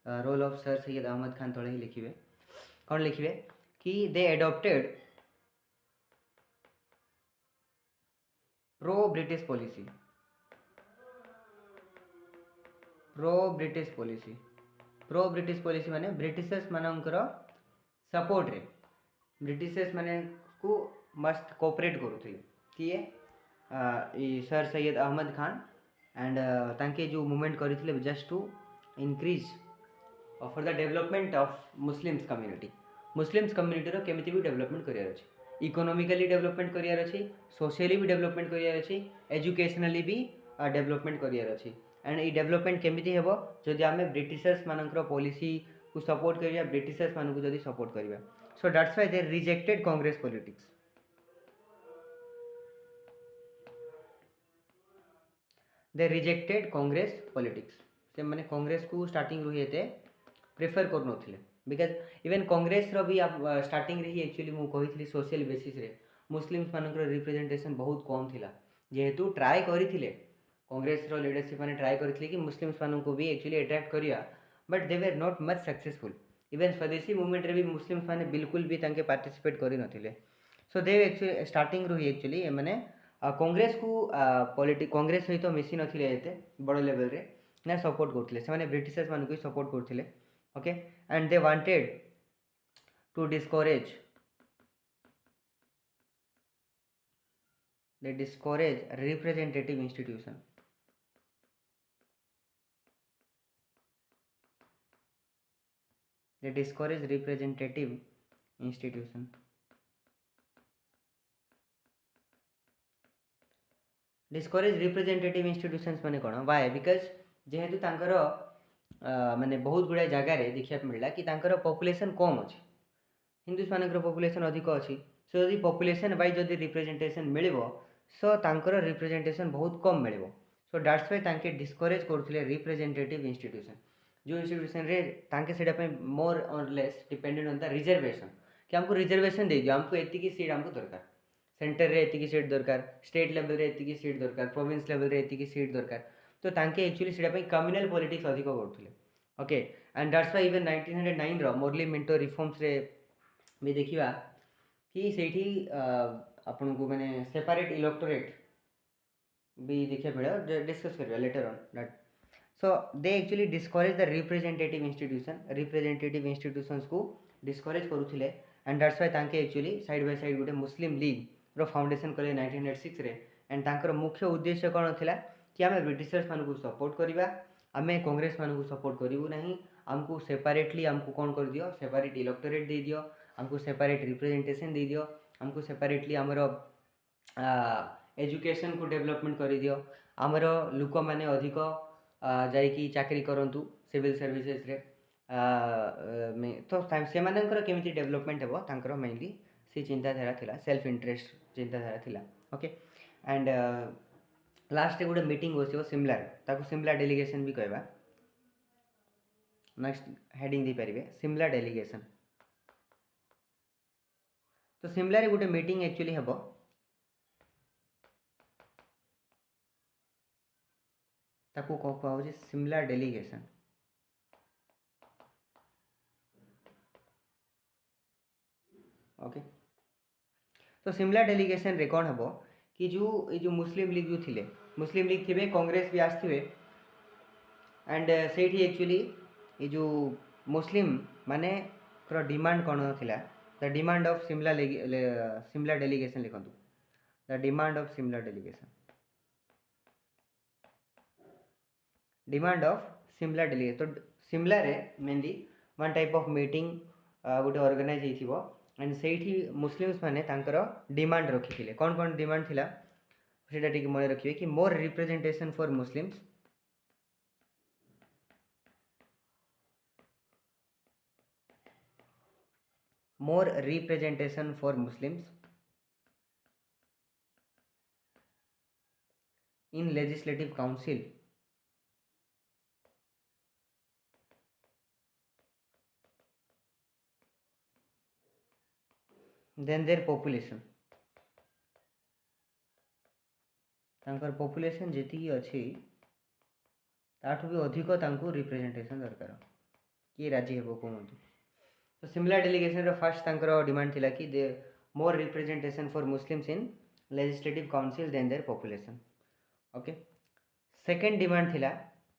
role of sir Syed Ahmad Khan तले ही लिखिबे कौन लिखिबे कि they adopted pro British policy माने ब्रिटिशर्स मानकर सपोर्ट रे ब्रिटिशर्स माने को मस्त कोऑपरेट करूथिले किए ई सर सैयद अहमद खान एंड तांके जो मूवमेंट करिथिले just to increase for the development of Muslims community रो केमिति भी डेवलपमेंट करियार अछि इकोनॉमिकली डेवलपमेंट करियार अछि सोशली भी डेवलपमेंट करियार अछि एजुकेशनली भी डेवलपमेंट करियार अछि एंड ई डेवलपमेंट केमिति हेबो जदि आमे ब्रिटिशर्स मानकर पॉलिसी को सपोर्ट करिया ब्रिटिशर्स मानको जदि सपोर्ट करिया सो that's why they rejected Congress politics से माने कांग्रेस को स्टार्टिंग रही एते प्रेफर कर नथिले बिकज इवन कांग्रेस रो भी आप स्टार्टिंग रे ही एक्चुअली मु कहितली सोशल बेसिस रे मुस्लिम्स मानकर रिप्रेजेंटेशन बहुत कम थिला जेहेतु ट्राए करथिले कांग्रेस रो लीडरशिप माने ट्राए करथिले कि मुस्लिम्स मानन को भी एक्चुअली अट्रैक्ट करिया but they were not much successful even स्वदेशी मूवमेंट रे भी मुस्लिम्स माने बिल्कुल भी तांके पार्टिसिपेट करि नथिले सो दे एक्चुअली स्टार्टिंग रो ही एक्चुअली माने कांग्रेस को कांग्रेस सहित मिसी नथिले एते बड़ लेवल रे ना सपोर्ट करथिले से माने ब्रिटिशर्स मान को सपोर्ट करथिले okay and they wanted to discourage representative institution they discourage representative institution discourage representative institutions माने कोन why because जेहेतु तांकर माने बहुत गुडा जगह रे देखिया मिलला कि तांकर पॉपुलेशन कम अछि हिंदूस मानकर पॉपुलेशन अधिक अछि सो यदि पॉपुलेशन वाइज यदि रिप्रेजेंटेशन मिलिबो सो तांकर रिप्रेजेंटेशन बहुत कम मिलिबो सो दैट्स व्हाई तांके डिस्करेज करथिले रिप्रेजेंटेटिव इंस्टीट्यूशन जो इंस्टीट्यूशन रे तांके सेटा पे मोर और less dependent on the reservation कि हमको रिजर्वेशन दे दियो हमको एतिकी सीट हमको दरकार सेंटर रे एतिकी सीट दरकार स्टेट लेवल रे एतिकी सीट दरकार प्रोविंस लेवल रे एतिकी सीट दरकार तो तांके एक्चुअली सेटा पे कम्युनल पॉलिटिक्स अधिक करथिले okay and that's why even 1909 रो मोरली मिंटो रिफॉर्म्स रे भी देखिबा कि सेठी आपन को माने सेपरेट इलेक्टोरेट भी देखिया मिले डिस्कस करिया later on that so they actually discourage the representative institutions को डिस्करेज करूथिले एंड दैट्स व्हाई तांके एक्चुअली साइड बाय साइड गुटे मुस्लिम लीग रो फाउंडेशन कले 1906 रे एंड तांकर मुख्य उद्देश्य कोन थिला कि आमे ब्रिटिशर्स मान को सपोर्ट करिबा आमे कांग्रेस मान को सपोर्ट करिवु नहीं हमको सेपरेटली हमको कोन कर दियो सेपरेट इलेक्टोरेट दे दियो हमको सेपरेट रिप्रेजेंटेशन दे दियो हमको सेपरेटली हमरो एजुकेशन को डेवलपमेंट कर दियो हमरो लोक माने अधिक जाइकी चाकरी करंतु सिविल सर्विसेस रे तो से मानकर केमिति डेवलपमेंट हेबो तांकर मेनली से चिंताधारा थिला सेल्फ इंटरेस्ट चिंताधारा थिला ओके एंड लास्ट गोटे मीटिंग बसिबो सिमला ताको सिमला डेलीगेशन भी कहबा नेक्स्ट हेडिंग दे परिबे सिमला डेलीगेशन तो सिमला रे गोटे मीटिंग एक्चुअली हेबो ताको को कहौ जे सिमला डेलीगेशन ओके तो सिमला डेलीगेशन रे कोन हेबो कि जो मुस्लिम लीग जो थिले मुस्लिम लीग थिबे कांग्रेस भी आस्थिबे एंड सेठी एक्चुअली ये जो मुस्लिम माने कर डिमांड कोन थिला the demand of Simla delegation लिखंतु the demand of Simla delegation demand of Simla delegation तो सिमला रे mainly one type of meeting गोटे ऑर्गेनाइज हेथिबो एंड सेठी मुस्लिम्स माने तांकर डिमांड रखिथिले कोन कोन डिमांड थिला सेटा टिक मन रखिबे कि more representation for Muslims more representation for Muslims in legislative council than their population तांकर पॉपुलेशन जेती अछि ताठु भी अधिक तांको रिप्रेजेंटेशन दरकार कि राजी हेबो कोमंतु तो सिमला डेलीगेशन रो फर्स्ट तांकर डिमांड थिला कि they more representation for Muslims in legislative council than their population okay second demand थिला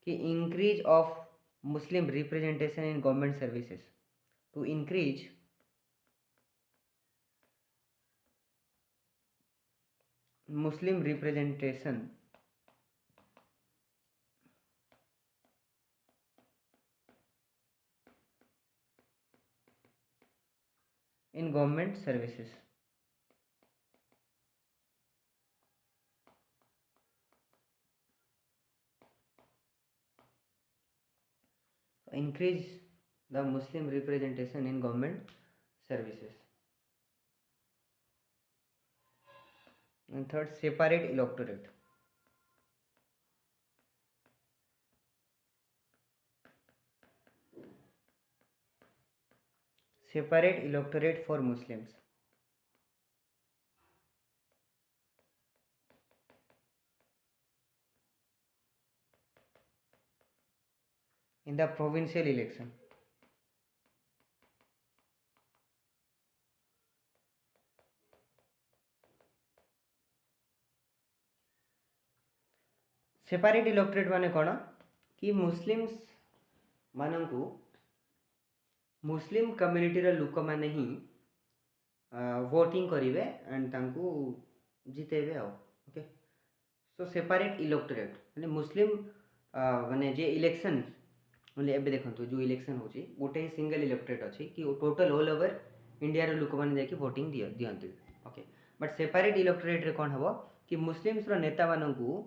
कि increase of Muslim representation in government services to increase Muslim representation in government services increase the Muslim representation in government services and third separate electorate for Muslims in the provincial election. Separate electorate माने कौन कि Muslims मानंकु मुस्लिम कम्युनिटीर लोक मैंने ही voting करेंगे and तांकू जितेबे आउ okay so separate electorate माने मुस्लिम माने जे election माने एबे देखंतु जो इलेक्शन होची गोटे ही सिंगल इलेक्टोरेट अछि कि टोटल ऑल ओवर इंडिया रो लोक माने जाकी वोटिंग दियंती ओके बट सेपरेट इलेक्टोरेट रे कोन हबो कि मुस्लिम्स रो नेता मानंकु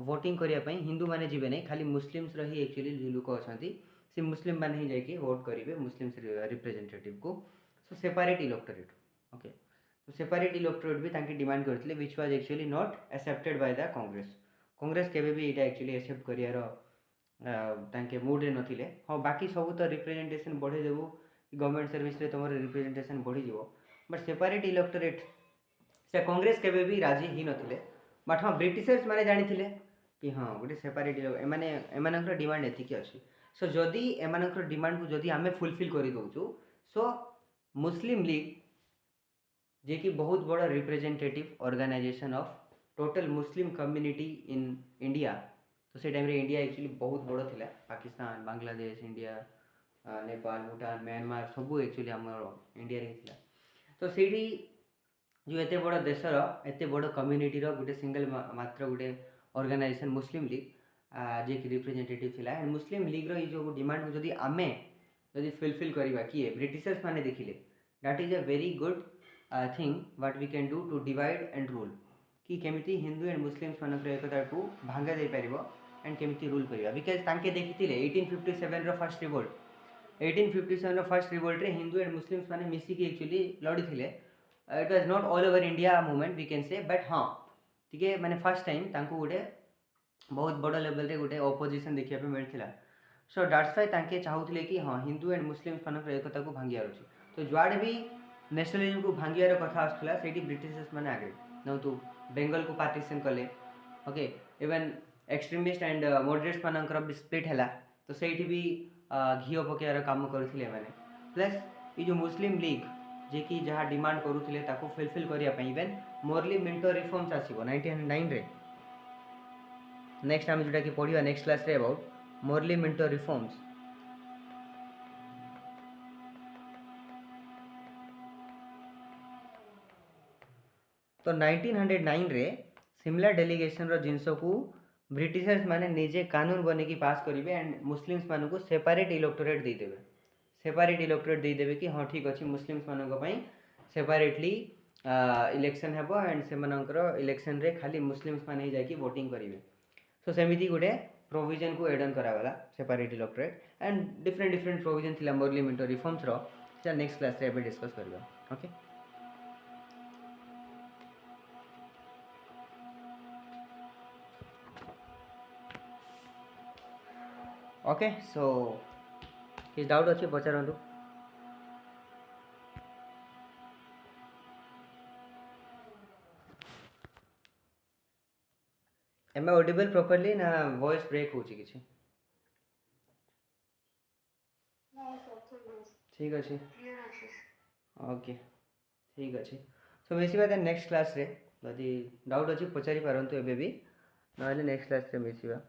वोटिंग करिया पई हिंदू माने जिबे नै खाली मुस्लिम्स रो ही एक्चुअली जो लोक अछंती से मुस्लिम माने ही जाकी वोट करिवे मुस्लिम्स रिप्रेजेंटेटिव को सो सेपरेट इलेक्टोरेट ओके तो सेपरेट इलेक्टोरेट भी तांकी डिमांड करथिले which was actually not accepted by the Congress Congress केबे भी एटा एक्चुअली एक्सेप्ट करियारो तांके मूड रे नथिले हां बाकी सब तो रिप्रेजेंटेशन बढ़े देबो गवर्नमेंट सर्विस रे तमर रिप्रेजेंटेशन बढ़ी जीवो बट सेपरेट इलेक्टोरेट से कांग्रेस केबे भी राजी ही नथिले बट हाँ ब्रिटिशर्स माने जानिथिले कि हाँ गोटे सेपरेट एमाने एमानकर डिमांड एतिकी अछि सो जदि एमानकर डिमांड को जदि आमे फुलफिल करि दउछु सो मुस्लिम लीग जे कि बहुत बड़ा representative organisation of total Muslim community in India तो से टाइम रे इंडिया एक्चुअली बहुत बड़ थिला पाकिस्तान बांग्लादेश इंडिया नेपाल भूटान म्यांमार सब एक्चुअली हमर इंडिया रे थिला तो सेठी जो एते बड़ देशर एते बड़ कम्युनिटी रो गोटे सिंगल मात्र गोटे ऑर्गेनाइजेशन मुस्लिम लीग जे कि रिप्रेजेंटेटिव थिला एंड मुस्लिम लीग रो जो डिमांड को जदि आमे जदि फुलफिल करबा किए ब्रिटिशर्स माने देखिले that is a very good thing what we can do to divide and rule कि केमिति हिंदू एंड मुस्लिम्स मानकर एकता को भांगा दे परिबो एंड केमिति रूल करिबा बिकॉज तांके देखिथिले 1857 रो फर्स्ट रिवोल्ट 1857 रो फर्स्ट रिवोल्ट रे हिंदू एंड मुस्लिम्स माने मिसी के एक्चुअली लड़ी थिले it was not all over India movement we can say but हाँ ठीक माने फर्स्ट टाइम तांको गोटे बहुत बड़ लेवल रे गोटे ऑपोजिशन देखिया पे मिलथिला सो दैट्स व्हाई तांके चाहूथिले कि हाँ हिंदू एंड मुस्लिम्स मानकर एकता को भांगिया अछि तो जुआड भी नेशनलिज्म को भांगियार कथा आसुला सेठी ब्रिटिशर्स माने आगे न तो बेंगल को पार्टीशन कले okay even extremist and moderates मानकर भी स्प्लिट हैला तो सेठी भी घिओ पकेयार काम करथिले माने प्लस ये जो मुस्लिम लीग जे कि जहाँ डिमांड करूथिले ताको फुलफिल करिया पई इवन मोरली मिंटो रिफॉर्म्स आसीबो 1909 रे नेक्स्ट हम जोटा कि पढ़िया नेक्स्ट क्लास रे अबाउट मोरली मिंटो रिफॉर्म्स तो 1909 रे सिमला डेलीगेशन रो जिनस को ब्रिटिशर्स माने निजे कानून बने की पास करिवे एंड मुस्लिम्स मानको को सेपरेट इलेक्टोरेट दे देबे सेपरेट इलेक्टोरेट दे देबे कि हां ठीक अछि मुस्लिम्स मानको पई सेपरेटली इलेक्शन हेबो एंड से मानकर इलेक्शन रे खाली मुस्लिम्स माने ही जाकी वोटिंग करिवे सो सेमिति गुडे प्रोविजन को एडन करागला separate electorate and different different provision थिला मोरली मिंटो रिफॉर्म्स रो से नेक्स्ट क्लास रे एबे डिस्कस करबा ओके ओके सो किस डाउट अच्छे पचारतु एम ऑडिबल प्रॉपर्ली ना वॉइस ब्रेक हो किसी ठीक अच्छे ओके ठीक अच्छे सो मिसिबा नेक्स्ट क्लास रे यदि डाउट अच्छी पचारि पारंतु एबे भी ना नेक्स्ट क्लास रे मिसिबा